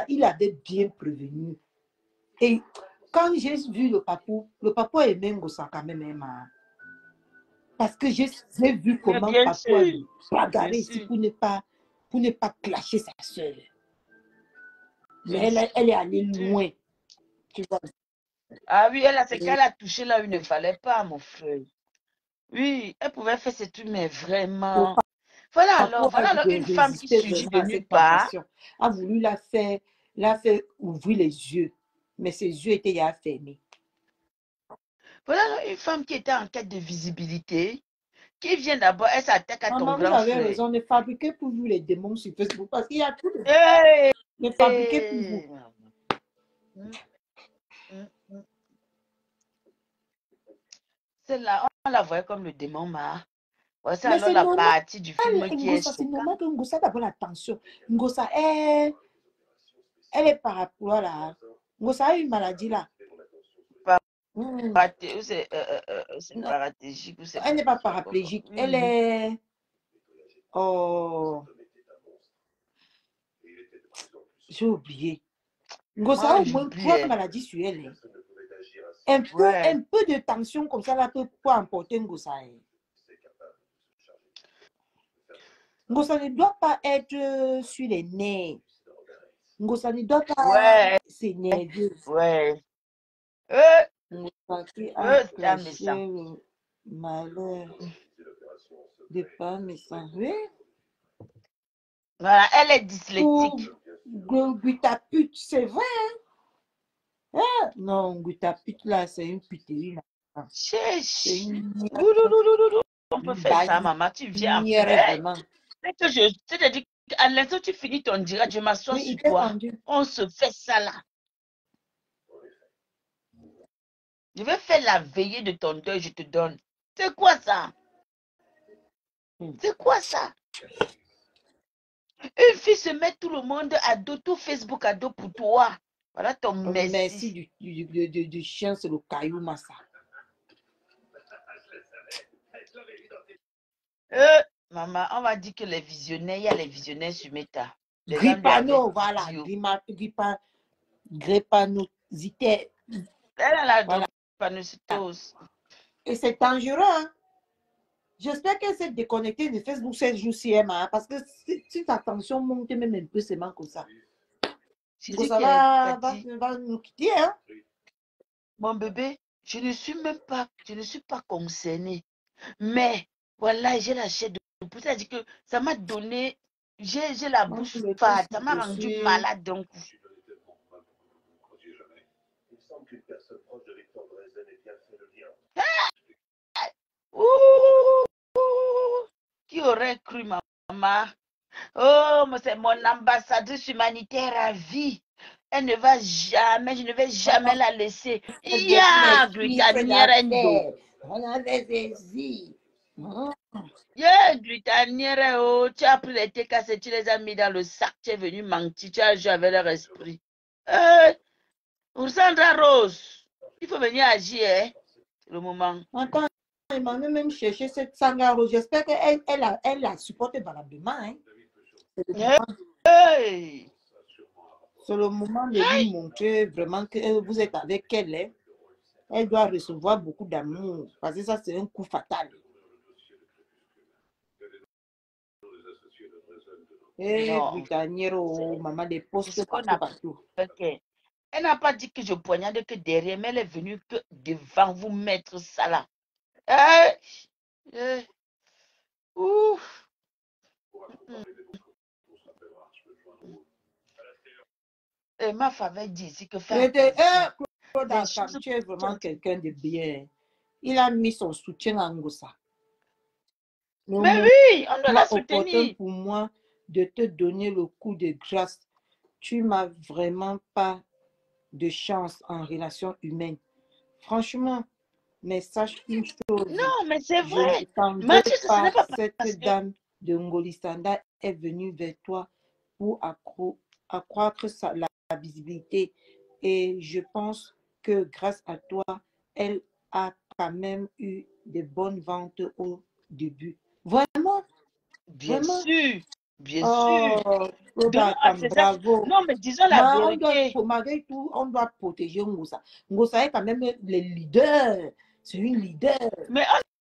il avait bien prévenu. Et quand j'ai vu le papou aimait Ngosa quand même. Parce que j'ai vu comment bien papou a sûr. bagarré Bien ici sûr. pour ne pas clasher sa soeur. Mais elle est allée loin. Tu vois. Ah oui, c'est qu'elle a touché là où il ne fallait pas, mon frère. Oui, elle pouvait faire ce truc, mais vraiment. Voilà alors une femme qui surgit de nulle part. A voulu la faire ouvrir les yeux, mais ses yeux étaient déjà fermés. Voilà alors une femme qui était en quête de visibilité, qui vient d'abord, elle s'attaque à ton Maman, vous grand avez frère. raison de fabriquer pour vous les démons sur Facebook parce qu'il y a tout de fabriquer pour vous. Celle-là, on la voyait comme le démon ma. Voici Mais alors c'est la normal. partie du film qui est C'est choquante. normal que Ngosa d'abord l'attention. Ngosa elle est parapluie là. Ngosa a une maladie là. C'est paratégique ou c'est Elle n'est pas paraplégique. Elle est... Oh... J'ai oublié. Ngosa a au moins 3 maladies sur elle. Un peu de tension comme ça là peut emporter Ngosa. Ngosa ne doit pas être sur les nerfs. Ngosa ne doit pas s'énerver. Ngosa qui a caché le malheur de pas méchant. Oui. Voilà, elle est dyslexique. Gutaput, c'est vrai. Hein? Non, Gutaput là, c'est une puterie. On peut faire ça, maman. Tu viens en vraiment. C'est que je te dis, à l'instant tu finis ton direct, je m'assois sur toi. On se fait ça là. Je vais faire la veillée de ton deuil, je te donne. C'est quoi ça? C'est quoi ça? Une fille se met tout le monde à dos, tout Facebook à dos pour toi. Voilà ton merci. Du chien, c'est le caillou massa. Maman, on va dire que les visionnaires, il y a les visionnaires sur Meta. Les gens lui avaient Gripano, voilà. dit, Gripanosité. elle a la Voilà. drépanocytose. Et c'est dangereux, hein. J'espère qu'elle s'est déconnectée de Facebook ces jours-ci, Emma, parce que si ta tension monte même un peu, c'est mal comme ça. Je Donc dis ça que va nous quitter, hein. mon bébé, je ne suis pas concernée. Mais voilà, j'ai la chair de poule. C'est-à-dire que ça m'a donné, j'ai la Moi, bouche je me fade, ça dis, m'a je rendu suis... malade d'un coup. J'ai donné tellement de mal pour que vous ne croisiez jamais. Il me semble qu'une personne proche de Victor Dresden ait bien fait le lien. Ouh, ouh, qui aurait cru, maman? Oh, mais c'est mon ambassadrice humanitaire à vie. Elle ne va jamais, je ne vais jamais la laisser. Ya, Gritanierendo. On avait saisi. Ya, Gritaniere, oh, tu as pris les TKC, tu les as mis dans le sac, tu es venu mentir, tu as joué avec leur esprit. Sandra Rose, il faut venir agir, hein. C'est le moment. Attends, il m'a même cherché cette Sandra Rose. J'espère qu'elle la supporte valablement, hein. Hey. C'est le moment de lui montrer vraiment que vous êtes avec elle. Hein. Elle doit recevoir beaucoup d'amour. Parce que ça, c'est un coup fatal. Et Britanniero, maman, des postes partout. Okay. Elle n'a pas dit que je poignarde que derrière, mais elle est venue que devant vous mettre ça là. Ouf. Et ma faveur dit ici que faire attention. Tu es vraiment quelqu'un de bien. Il a mis son soutien en Ngossa. Mais oui, on doit la opportun soutenir. Pour moi de te donner le coup de grâce. Tu m'as vraiment pas de chance en relation humaine. Franchement, mais sache une chose. Non, mais c'est vrai. Je ne t'en veux pas. Cette dame de Ngolistanda est venue vers toi pour accroître la visibilité. Et je pense que grâce à toi, elle a quand même eu de bonnes ventes au début. Vraiment? Bien sûr. Bien sûr. Bravo. Non, mais disons la vérité. Malgré tout, on doit protéger Ngossa. Ngossa est quand même le leader. C'est une leader. Mais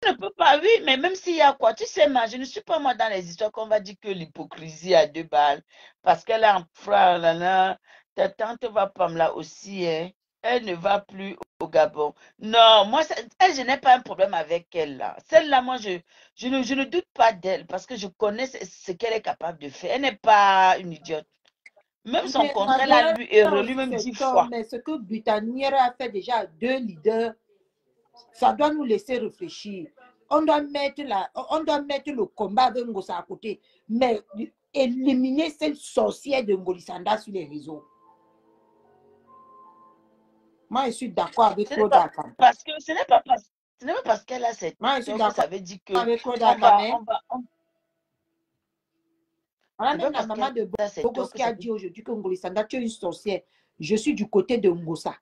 on ne peut pas, oui, mais même s'il y a quoi, tu sais, je ne suis pas moi dans les histoires qu'on va dire que l'hypocrisie a 2 balles. Parce qu'elle a un frère, là, ta tante va pas me là aussi, hein. Elle ne va plus au Gabon. Non, moi, elle, je n'ai pas un problème avec elle, là. Celle-là, moi, je ne doute pas d'elle parce que je connais ce qu'elle est capable de faire. Elle n'est pas une idiote. Même son contraire, là, lui, est relu même 10 fois. Mais ce que Britannière a fait déjà à 2 leaders, ça doit nous laisser réfléchir. On doit mettre le combat avec Ngossa à côté, mais éliminer cette sorcière de Ngolistanda sur les réseaux. Moi, je suis d'accord avec Claude Akam. Parce que ce n'est pas parce qu'elle a cette Moi, je suis d'accord. Ça veut dire que avec Claude Akam. Voilà même la maman de Bogos qui a dit aujourd'hui que Ngolistanda, tu es une sorcière. Je suis du côté de Ngossa.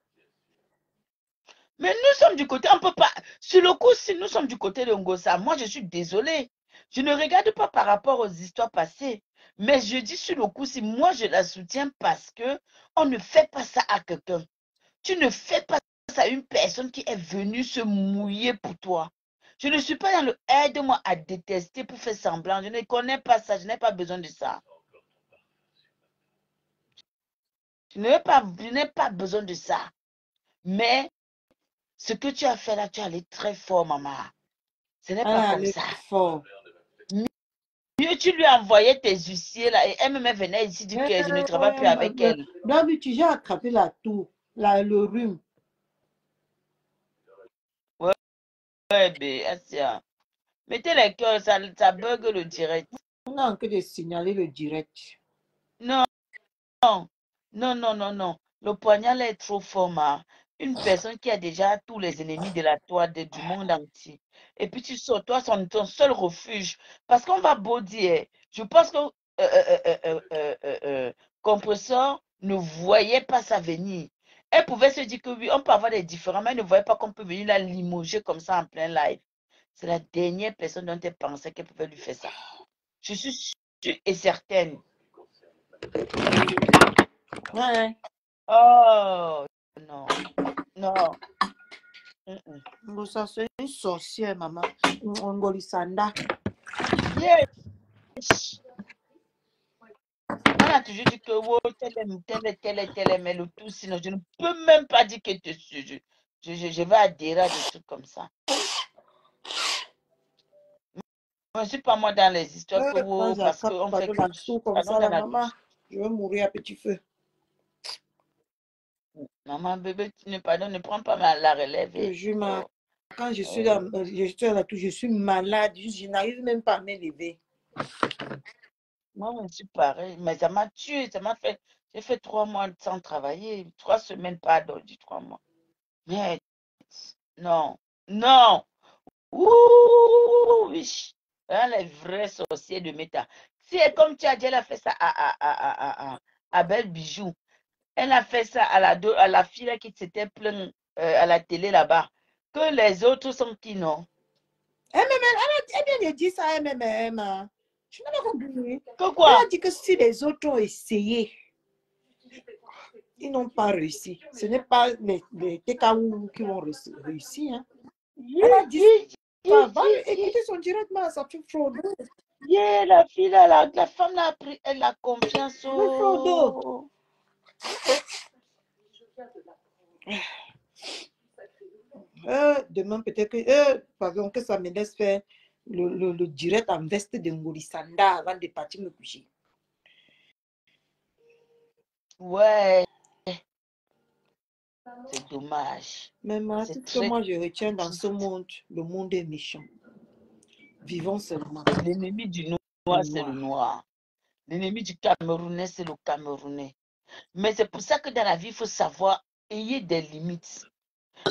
Mais nous sommes du côté, on ne peut pas. Sur le coup, si nous sommes du côté de Ngossa, moi je suis désolée. Je ne regarde pas par rapport aux histoires passées. Mais je dis sur le coup, si moi je la soutiens parce que on ne fait pas ça à quelqu'un. Tu ne fais pas ça à une personne qui est venue se mouiller pour toi. Je ne suis pas dans le aide-moi à détester pour faire semblant. Je ne connais pas ça. Je n'ai pas besoin de ça. Je n'ai pas besoin de ça. Mais ce que tu as fait là, tu es allé très fort, maman. Ce n'est pas comme ça. Fort. Mieux, tu lui as envoyé tes huissiers là et elle-même venait ici dire que je ne travaille plus avec elle. David, tu as attrapé la toux, le rhume. Ouais, Assia. Mettez les cœurs, ça bug le direct. On a que de signaler le direct. Non. Le poignard est trop fort, ma. Une personne qui a déjà tous les ennemis de la toile du monde entier. Et puis tu sors, toi, ton seul refuge. Parce qu'on va beau dire, je pense que Compresseur ne voyait pas ça venir. Elle pouvait se dire que oui, on peut avoir des différends, mais elle ne voyait pas qu'on peut venir la limoger comme ça en plein live. C'est la dernière personne dont elle pensait qu'elle pouvait lui faire ça. Je suis sûre et certaine. Ouais. Oh, non, non. Ça, c'est une sorcière, maman. Ngolisanda. Yes. On a toujours dit que oh, tel, mais le tout, sinon je ne peux même pas dire que je vais adhérer à des trucs comme ça. Je ne suis pas moi dans les histoires que oh, parce qu'on fait que comme ça, la maman, je vais mourir à petit feu. Maman, bébé, tu ne pardonnes, ne prends pas la relève. Quand je suis là, je suis malade, je n'arrive même pas à me lever. Moi, je suis pareil, mais ça m'a tué, ça m'a fait. J'ai fait 3 mois sans travailler, 3 semaines, pardon, du 3 mois. Mais non, non. Ouh, oui. Hein, les vrais sorciers de méta. Si, comme tu as dit, elle a fait ça à Belle Bijou. Elle a fait ça à la fille là, qui s'était plainte à la télé là-bas. Que les autres sont qui, non? Elle vient de dire ça à MMM. Je n'ai pas compris. Que quoi? Elle a dit que si les autres ont essayé, ils n'ont pas réussi. Ce n'est pas les TKU qui vont réussir. Hein. Elle a dit ça. Va écouter son directement, ça fait fraude. La fille là, la femme là a pris, elle a confiance. Oh. Demain, peut-être que, pardon, que ça me laisse faire le direct en veste de Ngolisanda avant de partir me coucher. Ouais. C'est dommage. Mais moi, tout ce que moi je retiens dans ce monde, le monde est méchant. Vivons seulement. L'ennemi du noir, c'est le noir. L'ennemi du Camerounais, c'est le Camerounais. Mais c'est pour ça que dans la vie, il faut savoir, ayez des limites.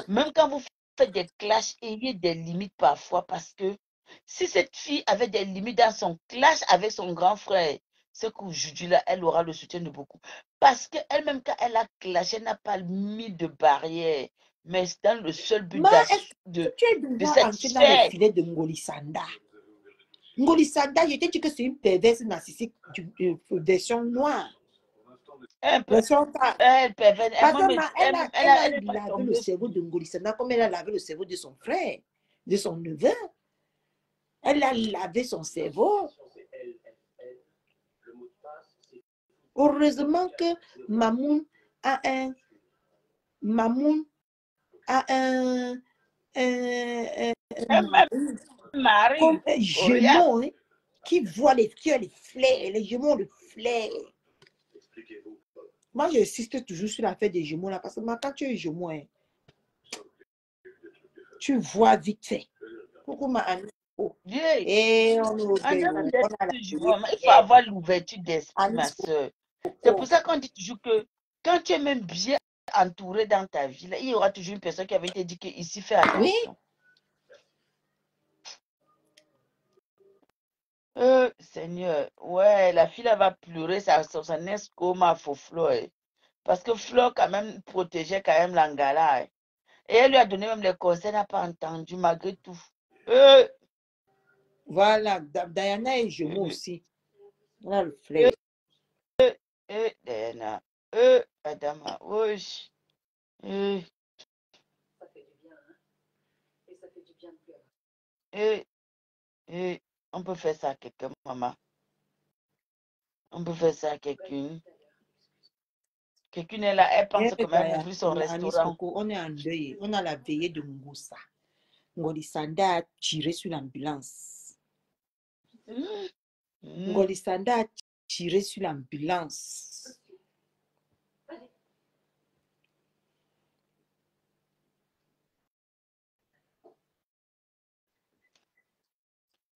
Même quand vous faites des clashs, ayez des limites parfois, parce que si cette fille avait des limites dans son clash avec son grand frère, c'est qu'aujourd'hui, là, elle aura le soutien de beaucoup. Parce qu'elle-même, quand elle a clashé, elle n'a pas mis de barrière. Mais c'est dans le seul but de satisfaire. Le filet de Ngolisanda. Ngolisanda, je t'ai dit que c'est une perverse narcissique version noire. Elle a lavé le cerveau de Ngolisanda comme elle a lavé le cerveau de son frère, de son neveu. Elle a lavé son cerveau. Heureusement que Mamoun a un mari comme un jumeau qui voit les flairs, les jumeaux le flair. Moi, j'insiste toujours sur l'affaire des jumeaux là, parce que quand tu es jumeau, tu vois vite fait. Coucou ma Annie. Il faut avoir l'ouverture d'esprit, ma soeur. C'est pour ça qu'on dit toujours que quand tu es même bien entouré dans ta vie, là, il y aura toujours une personne qui avait été dit qu'ici, fais attention. Oui. Seigneur, ouais, la fille elle va pleurer son ex-coma pour Flo. Parce que Flo quand même protégeait quand même l'Angala. Et elle lui a donné même les conseils, elle n'a pas entendu malgré tout. Voilà, Diana est jumeau aussi. On a le flair. Diana, Adama, wesh. Ça fait du bien, hein? Et ça fait du bien de pleurer. On peut faire ça à quelqu'un, maman. On peut faire ça à quelqu'une. Quelqu'une est là, elle pense que même ouvrir son restaurant. On est en deuil. On a la veillée de Ngusa. Ngolisanda a tiré sur l'ambulance. Ngolisanda a tiré sur l'ambulance.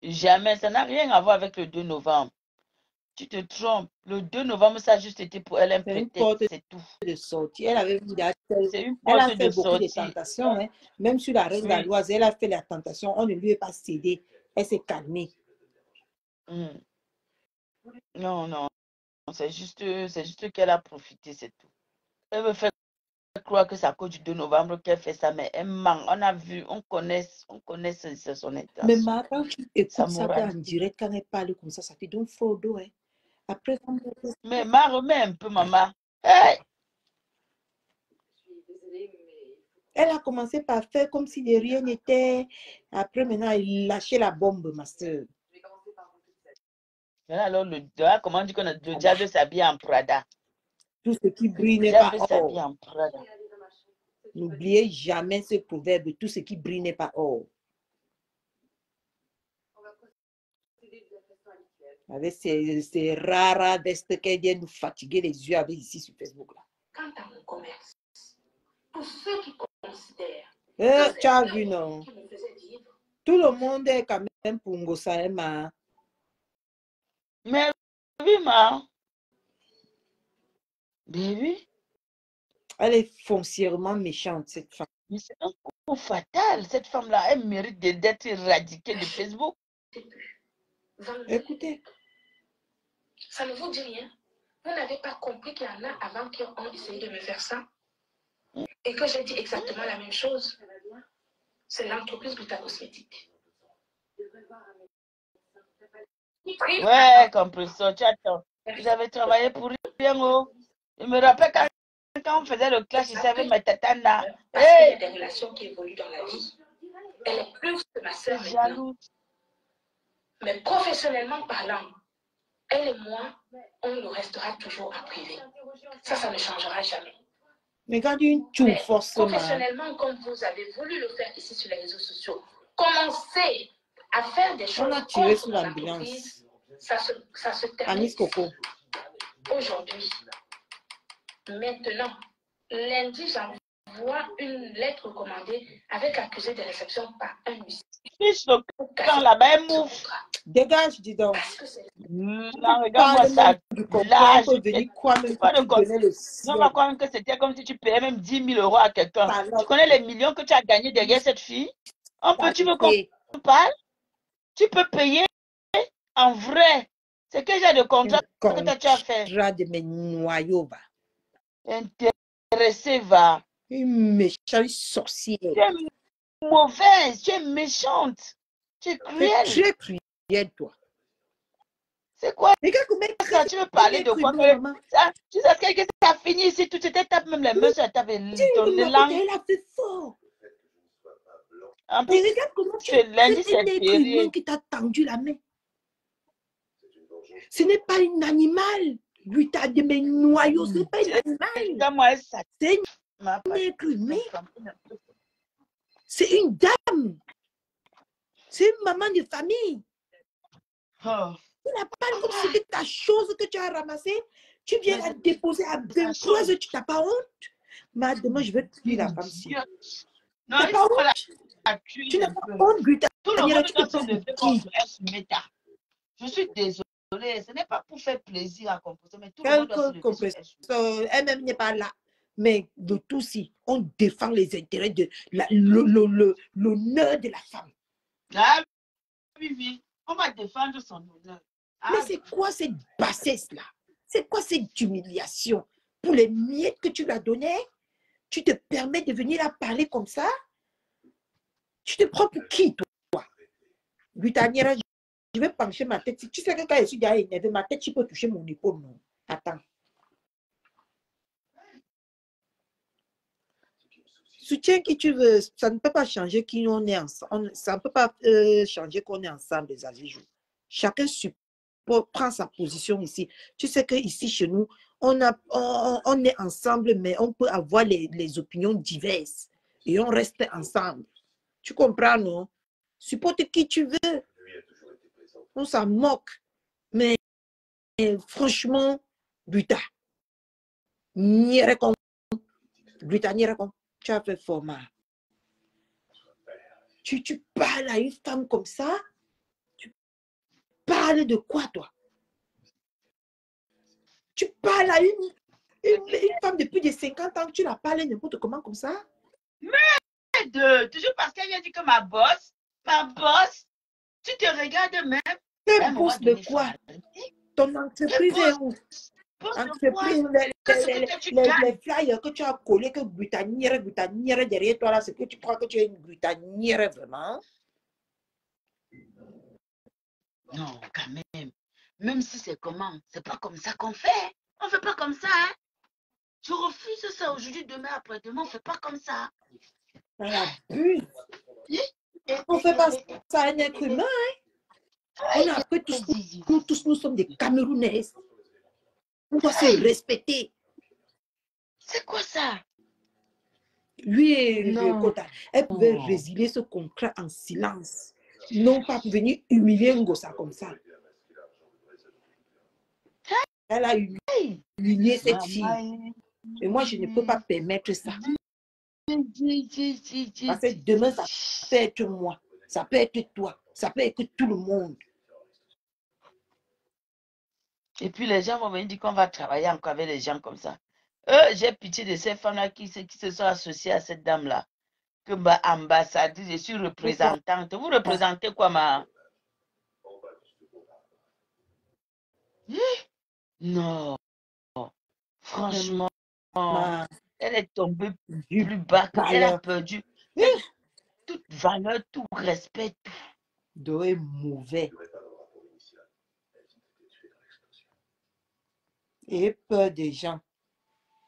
Jamais, ça n'a rien à voir avec le 2 novembre. Tu te trompes. Le 2 novembre, ça a juste été pour elle un prétexte, c'est tout. De sortie. Elle avait vu c'est une porte elle a fait de beaucoup de sortie. tentations. Hein. Même sur la reine galloise, elle a fait la tentation. On ne lui est pas cédé. Elle s'est calmée. Non. C'est juste qu'elle a profité, c'est tout. Elle veut faire croire que c'est à cause du 2 novembre qu'elle fait ça, mais elle ment. On a vu, on connaît son Mais intention. ma, quand tu écoutes Sa ça en moralité. direct, quand elle parle comme ça te donne Frodo. Hein. Après, Mais ma remets un peu, maman. Hey! Je suis désolée, mais elle a commencé par faire comme si de rien n'était. Après, maintenant, elle lâchait la bombe, ma soeur. je vais commencer par vous toute seule. Alors, comment on dit que le diable s'habille en Prada? Tout ce qui brille Le n'est pas diable s'habille or. en Prada. N'oubliez jamais ce proverbe, tout ce qui brille n'est pas or. On va procéder de la façon habituelle. Avec ces rares vestes qu'elle vient nous fatiguer les yeux avec ici sur Facebook. Là. Quant à mon commerce, pour ceux qui considèrent Tu as vu, non? qui me faisaient vivre, Tout le monde est quand même pour Ngosaema. Mais oui, ma. Mais oui. Elle est foncièrement méchante, cette femme. Mais c'est un coup fatal. Cette femme-là, elle mérite d'être éradiquée de Facebook. Écoutez. Ça ne vous dit rien? Vous n'avez pas compris qu'il y en a avant qui ont essayé de me faire ça? Et que j'ai dit exactement la même chose? C'est l'entreprise Brita Cosmétique. Ouais, compresseur, tu attends. Vous avez travaillé pour rien, oh. Je me rappelle quand on faisait le clash, il savait ma tatana. Parce qu'il y a des relations qui évoluent dans la vie. Elle est plus que ma sœur maintenant. Jaloux. Mais professionnellement parlant, elle et moi, on le restera toujours en privé. Ça ne changera jamais. Mais quand une tour forcément. Professionnellement, comme vous avez voulu le faire ici sur les réseaux sociaux, commencez à faire des choses. On a tiré sur l'ambulance. Ça se termine. Anis Coco. Aujourd'hui. Maintenant, lundi, j'envoie une lettre recommandée avec accusé de réception par un huissier. Fiche le camp là-bas, elle mouffe. Dégage, dis donc. Non, regarde-moi ça. Là, je vais pas de non, pas croire que c'était comme si tu payais même 10 000 euros à quelqu'un. Tu connais les millions que tu as gagnés derrière cette fille? Tu veux qu'on parle? Tu peux payer en vrai. C'est quel genre de contrat que tu as fait? De mes noyaux, va. Intéressé, va. Une méchante sorcière. Tu es mauvaise, tu es méchante. Tu es cruelle. Tu es cruelle, toi. C'est quoi ça? Tu veux parler de quoi? Tu sais que ça a fini ici, tu te tapes même les mains sur la table. Elle a fait fort. En plus, regarde comment lundi, c'est férié. Qui t'a tendu la main. Ce n'est pas un animal. Lui, t'as de mes noyaux, ce n'est pas un animal. C'est c'est une dame. C'est une maman de famille. Oh. Tu n'as pas comme si c'était ta chose que tu as ramassée. Tu viens la déposer à 23 heures, tu n'as pas honte. Mais demain, je vais tuer la femme. Non, il faut la tuer. Tu n'as pas honte, Guta. Tout le monde doit se lever contre Esmeta. Je suis désolée, ce n'est pas pour faire plaisir à composer, mais tout le monde doit se lever. Elle-même n'est pas là. Mais de tout si, on défend les intérêts de l'honneur de la femme. Ah oui, oui. On va défendre son honneur. Ah, mais c'est quoi cette bassesse-là? C'est quoi cette humiliation? Pour les miettes que tu lui as données, tu te permets de venir la parler comme ça? Tu te prends pour qui, toi? Gutaniera, je vais pencher ma tête. Tu sais que quand je suis déjà énervée, ma tête, tu peux toucher mon épaule, non? Attends. Soutiens qui tu veux, ça ne peut pas changer qui on est ensemble. Ça ne peut pas changer qu'on est ensemble les Azijou. Chacun prend sa position ici. Tu sais qu'ici, chez nous, on est ensemble, mais on peut avoir les opinions diverses. Et on reste ensemble. Tu comprends, non? Supporte qui tu veux. On s'en moque. Mais franchement, Buta. Ni récompense. Buta, ni récompense. Tu as fait format. Tu parles à une femme comme ça? Tu parles de quoi, toi? Tu parles à une femme de plus de 50 ans, tu la parles n'importe comment comme ça? Mais toujours parce qu'elle vient dire que ma boss, tu te regardes même. T'es boss de quoi? Ton entreprise est où? Entreprise, ce que toi, tu gagnes. Les flyers que tu as collés, que glutanière derrière toi là, c'est que tu crois que tu es une glutanière vraiment? Non, quand même. Même si c'est comment, c'est pas comme ça qu'on fait. On fait pas comme ça, hein. Je refuse ça aujourd'hui, demain, après-demain, on fait pas comme ça. On abuse. On fait pas ça à un être humain, hein. On a appris tous, nous sommes des Camerounais. On doit se respecter. C'est quoi ça? Lui et Non. Kota, elle pouvait résilier ce contrat en silence. Non pas pour venir humilier Ngosa comme ça. Elle a humilié cette fille. Et moi, je ne peux pas permettre ça. Parce que demain, ça peut être moi. Ça peut être toi. Ça peut être tout le monde. Et puis les gens vont venir dire qu'on va travailler encore avec les gens comme ça. J'ai pitié de ces femmes-là qui se sont associées à cette dame-là. Que bah, ambassadrice, je suis représentante. Vous représentez quoi, ma? Non. Franchement, elle est tombée plus bas. Elle a perdu toute valeur, tout respect. Tout est mauvais. Et peur des gens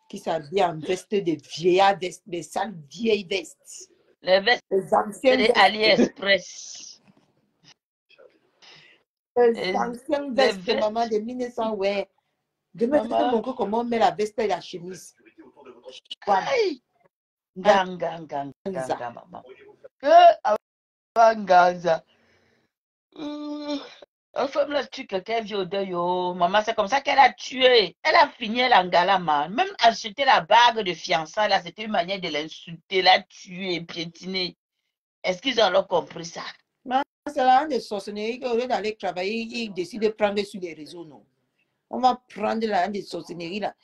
qui s'habillent en veste de vieillards, des sales vieilles vestes. Les vestes, c'est des AliExpress. Les anciennes vestes, maman, de 1900, ouais. Demain, je te montre comment on met la veste et la chemise. Ganga, maman. La femme là tue quelqu'un vieux au deuil. Maman, c'est comme ça qu'elle a tué. Elle a fini l'angalama. Même acheter la bague de fiançailles, là, c'était une manière de l'insulter, la tuer, piétiner. Est-ce qu'ils ont alors compris ça? C'est la de sorcellerie qu'au lieu d'aller travailler, ils décident de prendre sur les réseaux, non. On va prendre la de sorcellerie, là.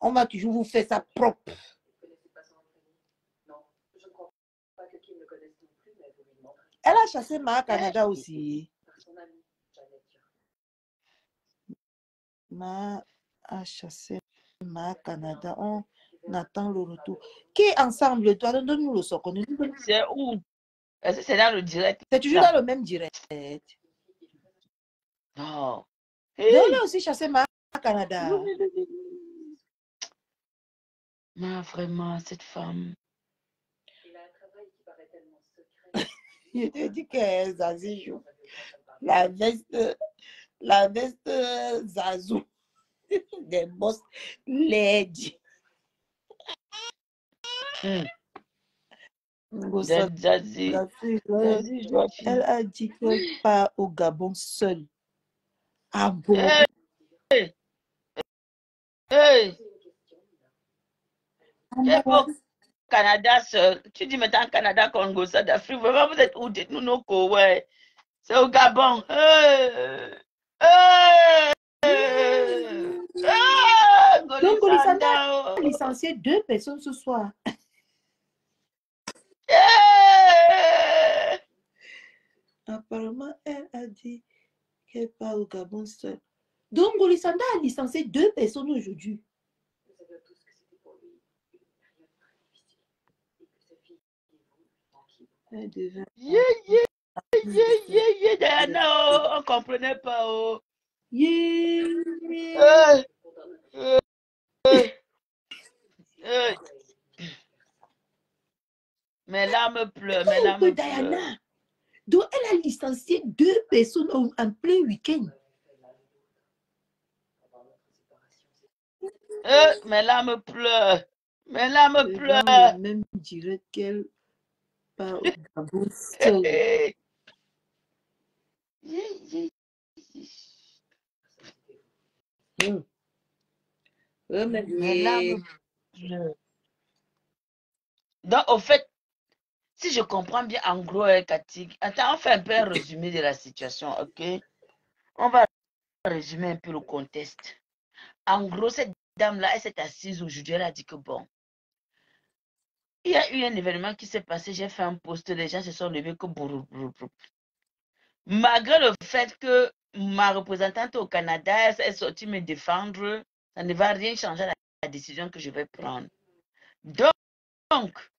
On va toujours vous faire ça propre. Elle a chassé Ma Canada aussi. Ma a chassé Ma Canada. On attend le retour. Qui est ensemble? Toi, donne-nous le sort. C'est où? C'est dans le direct. C'est toujours dans le même direct. Non. On a aussi chassé Ma Canada. Non, vraiment, cette femme. Je te dis que Zazie joue. La veste Zazou. Des boss lady. Zazie. Elle a dit qu'elle part au Gabon seule. Ah bon? Hey. Elle va au Canada seul. Tu dis maintenant Canada, Congo, South Afrique. Vraiment, vous êtes où? Dites-nous nos co, ouais. C'est au Gabon. Donc, Golisanda a licencié 2 personnes ce soir. Apparemment, elle a dit qu'elle part au Gabon seule. Donc, Golisanda a licencié 2 personnes aujourd'hui. Elle devait... Diana, on ne comprenait pas. Oh. Mes larmes pleurent, mes larmes Diana. Donc, elle a licencié 2 personnes en plein week-end. Mes larmes pleurent. Mes larmes pleurent. Le même dirait qu'elle part au Gabon seule. Mes larmes pleurent. Donc, au fait, si je comprends bien, en gros, Cathy, attends, on fait un peu un résumé de la situation, ok? On va résumer un peu le contexte. En gros, cette dame-là, elle s'est assise aujourd'hui, elle a dit que bon, il y a eu un événement qui s'est passé, j'ai fait un post, les gens se sont levés que malgré le fait que ma représentante au Canada, elle est sortie me défendre, ça ne va rien changer à la décision que je vais prendre. Donc,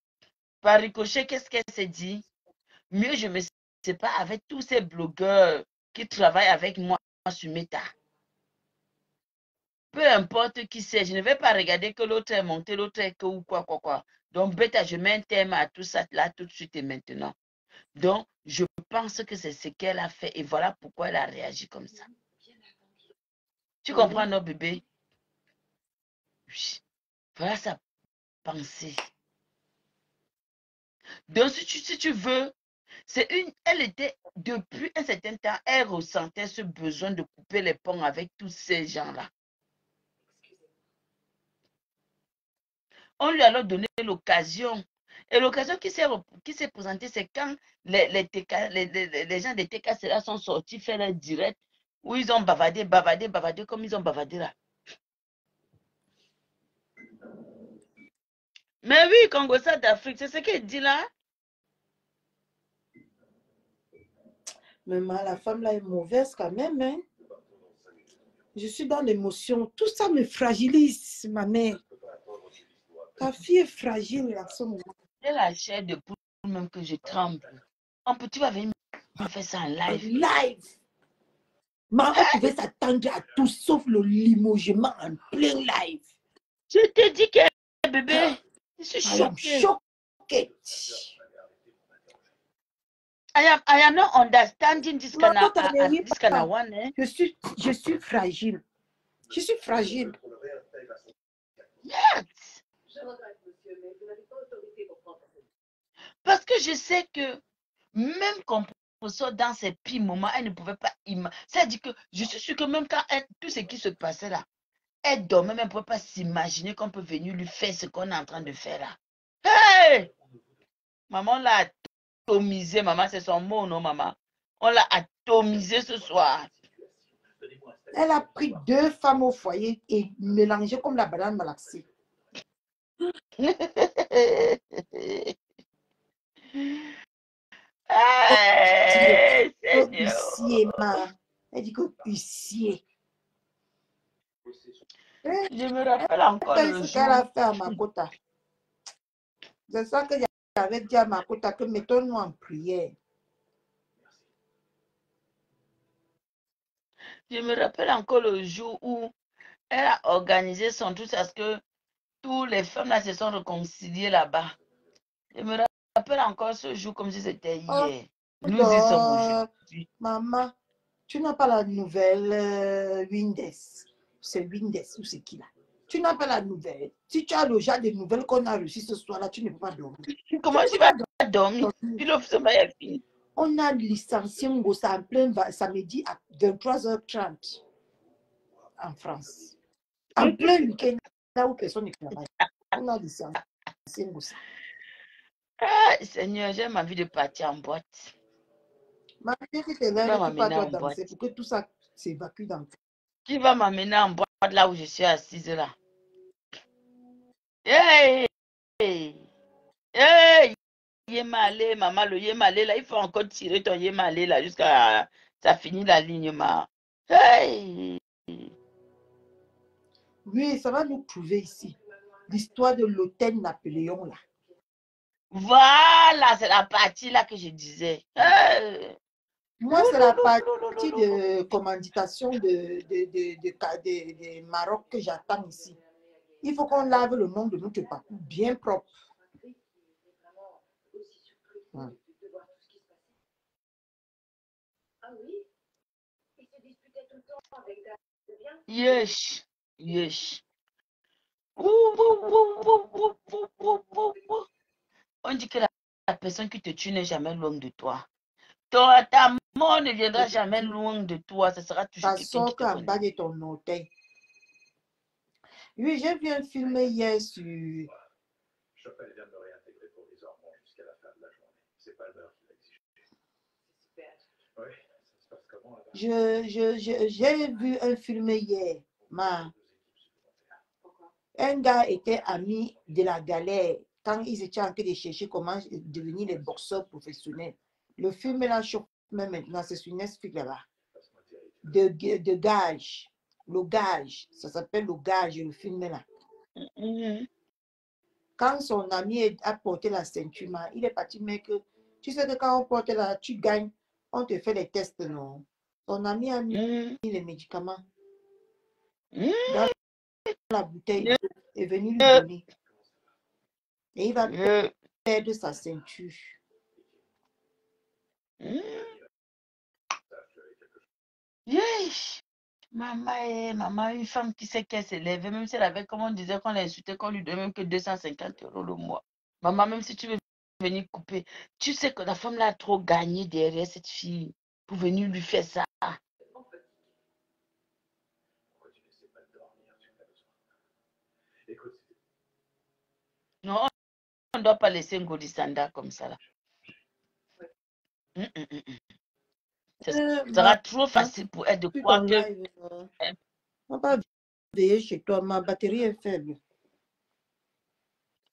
par ricochet, qu'est-ce qu'elle s'est dit? Mieux je me sépare avec tous ces blogueurs qui travaillent avec moi sur Meta. Peu importe qui c'est, je ne vais pas regarder que l'autre est monté, l'autre est que ou quoi. Donc, bêta, je mets un thème à tout ça là tout de suite et maintenant. Donc, je pense que c'est ce qu'elle a fait et voilà pourquoi elle a réagi comme ça. Tu comprends, non, bébé? Oui. Voilà sa pensée. Donc, si tu veux, elle était, depuis un certain temps, elle ressentait ce besoin de couper les ponts avec tous ces gens-là. On lui a alors donné l'occasion. Et l'occasion qui s'est présentée, c'est quand les gens des TK sont sortis faire leur direct où ils ont bavardé comme ils ont bavardé là. Mais oui, Congo-Ça d'Afrique, c'est ce qu'il dit là. Mais la femme là est mauvaise quand même. Hein? Je suis dans l'émotion. Tout ça me fragilise, ma mère. Ta fille est fragile en ce moment. J'ai la chair de poule même que je tremble. Tu vas venir me faire ça en live. Live. Mais on pouvait s'attendre à tout sauf le limogement en plein live. Je te dis que bébé, je suis choquée. I am not understanding this kind of one. Eh? Je suis fragile. Je suis fragile. Yes. Je regrette, monsieur, mais vous n'avez pas autorité pour prendre cette décision. Parce que je sais que même quand on sort dans ces pires moments, elle ne pouvait pas imaginer. C'est-à-dire que je suis sûre que même quand tout ce qui se passait là, elle dormait, mais elle ne pouvait pas s'imaginer qu'on peut venir lui faire ce qu'on est en train de faire là. Hey! Maman l'a atomisé, maman, c'est son mot, non, maman? On l'a atomisé ce soir. Elle a pris 2 femmes au foyer et mélangé comme la banane malaxée. Hey, huissier, elle dit que huissier. Je me rappelle encore le ce qu'elle a fait à Makota. C'est ça que j'avais dit à Makota, que mettons-nous en prière. Je me rappelle encore le jour où elle a organisé son truc parce que toutes les femmes là se sont réconciliées là-bas. Je me rappelle encore ce jour comme si c'était hier. Nous y sommes aujourd'hui. Maman, tu n'as pas la nouvelle Windes. C'est Windes ou c'est qui là? Tu n'as pas la nouvelle. Si tu as le genre de nouvelles qu'on a reçues ce soir-là, tu ne peux pas dormir. Comment tu vas dormir? Puis le sommeil est fini. On a licencié Ngosa en plein samedi à 23h30 en France. En plein week-end, là où personne ne travaille. On a licencié Ngosa. Ah, Seigneur, j'ai envie de partir en boîte. Ma fille qui te lève, tu pas toi danser pour que tout ça s'évacue dans le... Qui va m'amener en boîte là où je suis assise là? Hey! Hey! Yémalé, maman, le Yémalé là, il faut encore tirer ton Yémalé là jusqu'à ça finit l'alignement. Hey! Oui, ça va nous prouver ici. L'histoire de l'hôtel Napoléon là. Voilà, c'est la partie là que je disais. Hey! Moi, c'est la partie de commanditation de Maroc que j'attends ici. Il faut qu'on lave le nom de notre parcours bien propre. Yes. Yes. On dit que la personne qui te tue n'est jamais loin de toi. Ta mort ne viendra jamais loin de toi. Ça sera toujours quelqu'un qui te connaît. En bas de ton orteil. Oui, j'ai vu un film hier sur... Chopin vient de me réintégrer provisoirement jusqu'à la fin de la journée. C'est pas l'heure qu'il a exigé. Super. Oui, ça se passe comment là-bas? J'ai vu un film hier. Un gars était ami de la galère quand ils étaient en train de chercher comment devenir les boxeurs professionnels. Le film là choque même maintenant, c'est sur Netflix là-bas. De gage. Le gage. Ça s'appelle le gage, le film là. Quand son ami a porté la ceinture, il est parti, mec. Tu sais que quand on porte là, tu gagnes. On te fait les tests, non? Son ami a mis les médicaments dans la bouteille et est venu lui donner. Et il va perdre sa ceinture. Maman, une femme qui sait qu'elle s'élève, même si elle avait, comme on disait, qu'on l'insultait, qu'on lui donnait même que 250 € le mois. Maman, même si tu veux venir couper, tu sais que la femme là a trop gagné derrière cette fille pour venir lui faire ça. Non, on ne doit pas laisser Ngoli Sanda comme ça là. Ce sera trop facile pour elle de croire que... On va veiller chez toi, ma batterie est faible.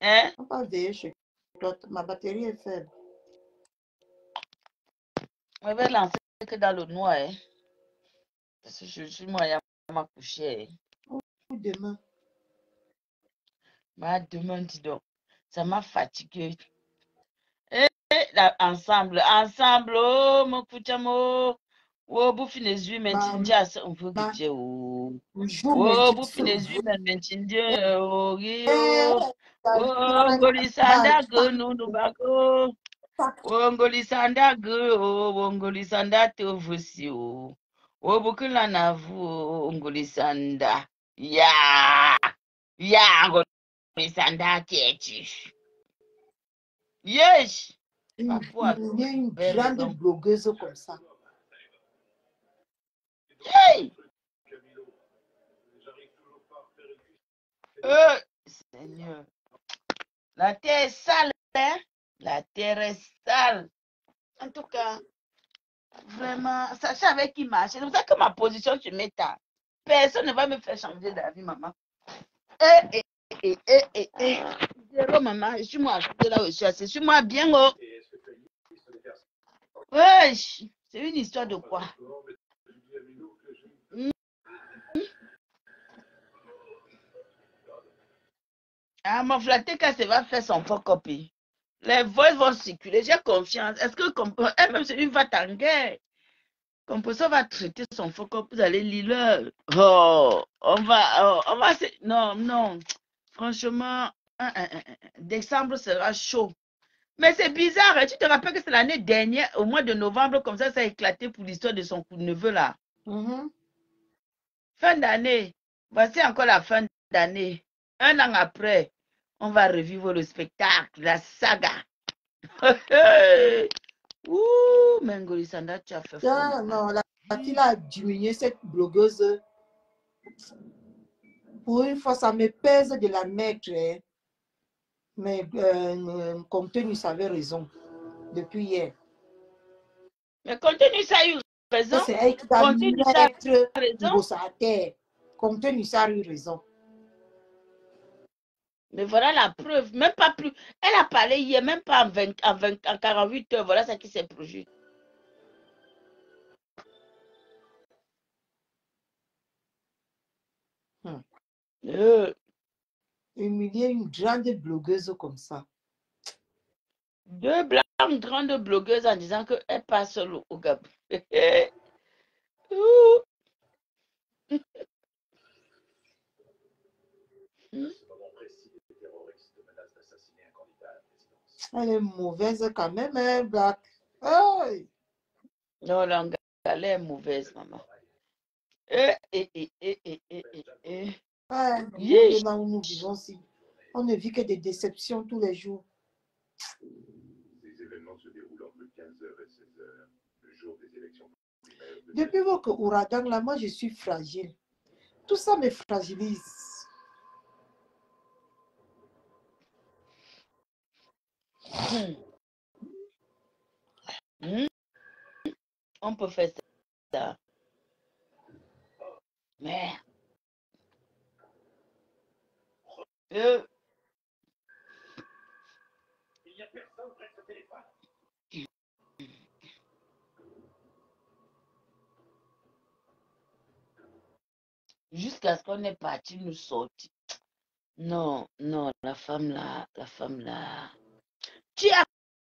Hein? On va veiller chez toi, ma batterie est faible. On va lancer que dans le noir. Hein? Parce que je suis moyen à ma coucher. Demain. Demain, dis donc. Ça m'a fatigué. Ensemble, oh, mon kuchamo. Oh, bouffi les yeux, mais tindia, on veut que tu oh, bouffi les yeux, mais tindia, oh, Ngolisanda, go, no, bako. Oh, Ngolisanda, go, oh, Ngolisanda, te voici, oh. Oh, beaucoup la navu, Ngolisanda. Ya, Ngolisanda, qui yes. Il y a une grande blogueuse comme ça. Hey! Seigneur. La terre est sale, hein? La terre est sale. En tout cas, vraiment, sachez avec qui marcher. C'est pour ça que ma position, tu mets ta. Personne ne va me faire changer d'avis, maman. Zéro, maman. Je suis moi là où je suis assise. Suis-moi bien, oh. Ouais, c'est une histoire de quoi? Ah, mon flatté, quand ça va faire son faux copie. Les voix vont circuler, j'ai confiance. Est-ce que elle-même, c'est une va en guerre? Composer va traiter son faux copie, vous allez lire. Oh, on va, non. Franchement, décembre sera chaud. Mais c'est bizarre, hein? Tu te rappelles que c'est l'année dernière, au mois de novembre, comme ça a éclaté pour l'histoire de son neveu là. Fin d'année. Voici encore la fin d'année. Un an après, on va revivre le spectacle, la saga. Ouh, mais Ngolisanda, tu as fait fort. Non, la fille a diminué cette blogueuse. Pour une fois, ça me pèse de la mettre. Hein. Mais Contenu, ça avait raison. Depuis hier. Mais Contenu, ça a eu raison. C'est elle qui va mettre Ngosa à terre. Contenu, ça a eu raison. Mais voilà la preuve. Même pas plus. Elle a parlé hier, même pas en 48 heures. Voilà ce qui s'est produit. Humilier une grande blogueuse comme ça. Deux blancs grandes blogueuses en disant qu'elle passe au Gabon. Elle est mauvaise quand même, hein, Black. Hey. Non, elle est mauvaise, maman. Là où nous vivons aussi, on ne vit que des déceptions tous les jours. Ces événements se déroulent entre 15h et 16h, le jour des élections. Depuis votre ouragan, là, moi, je suis fragile. Tout ça me fragilise. On peut faire ça. Mais... Il n'y a personne près de ce téléphone. Jusqu'à ce qu'on est parti nous sortir. Non, non, la femme là. Tu as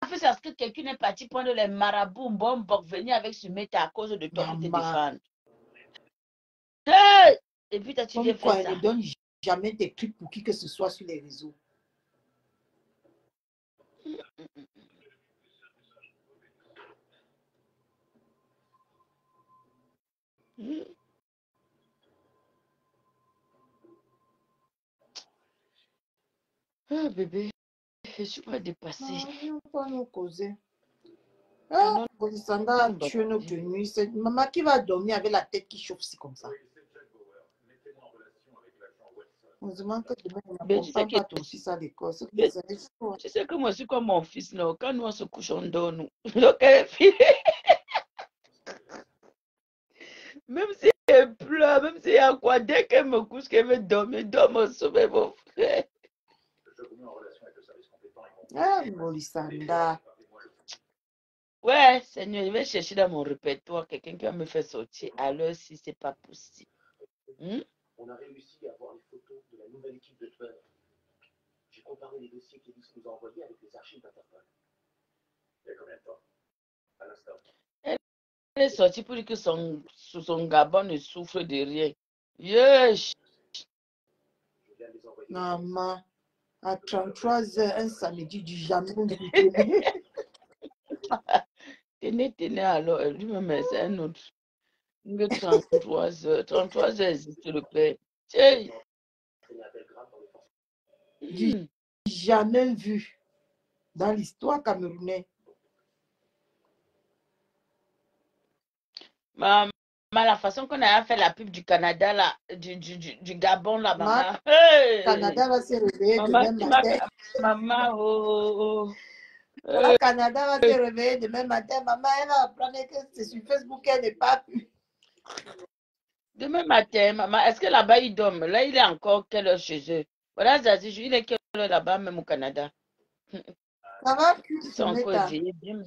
fait ça parce que quelqu'un est parti prendre les marabouts, bon, pour venir avec ce mec à cause de toi pour te Maman, défendre. Hey! Et puis, toi, tu viens comme quoi, faire elle ça. ne donne jamais des trucs pour qui que ce soit sur les réseaux. Ah, bébé, je suis pas dépassée. Non, pas nous causer. Ah Ah, non, Golisanda a non, tué notre nuit. C'est maman qui va dormir avec la tête qui chauffe, si comme ça. Heureusement que demain, on mais tu sais n'accompagne que, pas ton fils à l'école. mais tu sais que moi, je suis comme mon fils, non. Quand nous, on se couche, on dort, nous. Donc, même si elle pleure, même s'il y a quoi, dès qu'elle me couche, qu'elle veut dormir, dors me sauver, mon frère. Ah, Golisanda. Ouais, Seigneur, je vais chercher dans mon répertoire quelqu'un qui va me faire sortir à l'heure si c'est pas possible. On a réussi à voir les photos de la nouvelle équipe de tueurs. J'ai comparé les dossiers qu'Élise nous a envoyés avec les archives d'Interpol. Il y a combien de temps? À l'instant. Elle est sortie pour dire que son Gabon ne souffre de rien. Yesh. Maman, à 33h, un samedi du jamais. Tenez, alors, lui-même, c'est un autre. 33h. 33h existe le père. Hey. Jamais vu dans l'histoire camerounaise. Maman, la façon qu'on a fait la pub du Canada, là, du Gabon, là, maman. Le Canada va se réveiller demain matin. Maman, oh. Le Canada va se réveiller demain matin. Maman, elle va apprendre que c'est sur Facebook qu'elle n'est pas pu. Demain matin, maman, est-ce que là-bas, il dort? Là, il est encore quelle heure chez eux? Voilà, Zazie, il est quelle heure là-bas, même au Canada? Ça va plus Ils se sont encore mettre. éveillés bien.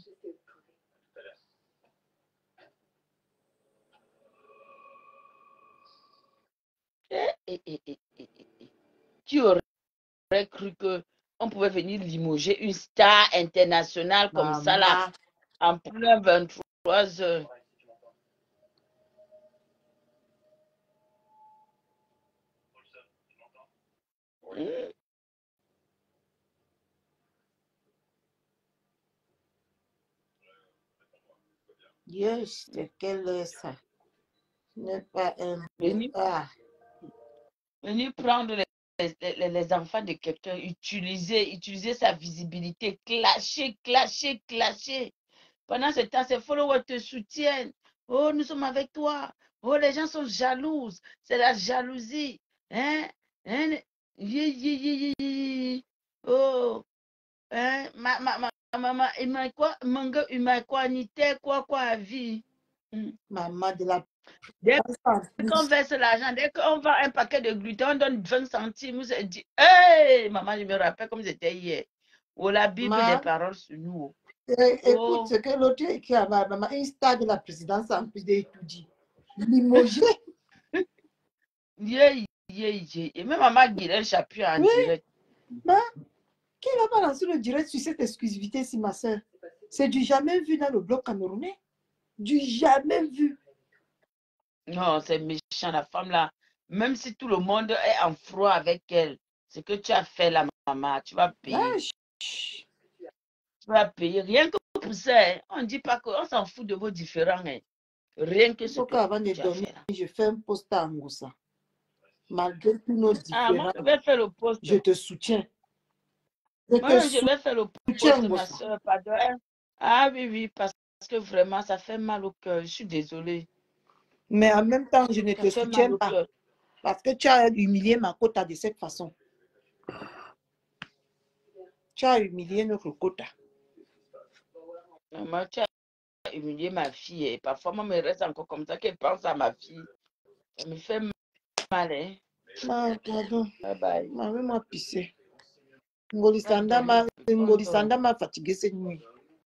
Tu aurais cru qu'on pouvait venir limoger une star internationale comme ça, là, en plein 23h. Yes, c'est quelle est ça? Ce n'est pas un... Venir prendre les enfants de quelqu'un, utiliser sa visibilité, clasher. Pendant ce temps, ces followers te soutiennent. Oh, nous sommes avec toi. Oh, les gens sont jalouses. C'est la jalousie. Hein? Oh, hein? Maman, il m'a quoi? Manga, il m'a quoi? Nité, quoi, à vie. Maman de la... Dès qu'on verse l'argent, dès qu'on vend un paquet de gluten, on donne 20 centimes. Vous avez dit, hey, maman, je me rappelle comme c'était hier. Oh, la Bible des paroles sur nous. Écoute ce que l'autre écrit à ma maman, une star de la présidence en plus d'étudier. Limogé. Et même maman Guilherme Chapuis en direct. Qui va balancer le direct sur cette exclusivité, si ma soeur? C'est du jamais vu dans le bloc camerounais. Du jamais vu. Non, c'est méchant, la femme là. Même si tout le monde est en froid avec elle, ce que tu as fait là, maman, tu vas payer. Tu vas payer. Rien que pour ça, on ne dit pas qu'on s'en fout de vos différends. Rien que ce que avant de dormir, je fais un post à Angoussa. Malgré tous nos différends, moi, je vais faire le post. Je te soutiens. Je vais faire le post, ma soeur, pardon. Ah oui, parce que vraiment, ça fait mal au cœur. Je suis désolée. Mais en même temps, je ne te soutiens pas. Parce que tu as humilié ma quota de cette façon. Tu as humilié notre quota. Maman, tu as humilié ma fille. Et parfois, moi, me reste encore comme ça qu'elle pense à ma fille. Ça me fait mal, hein. Pardon. Bye bye. Maman m'a pissé. Ngolisanda m'a fatigué cette nuit.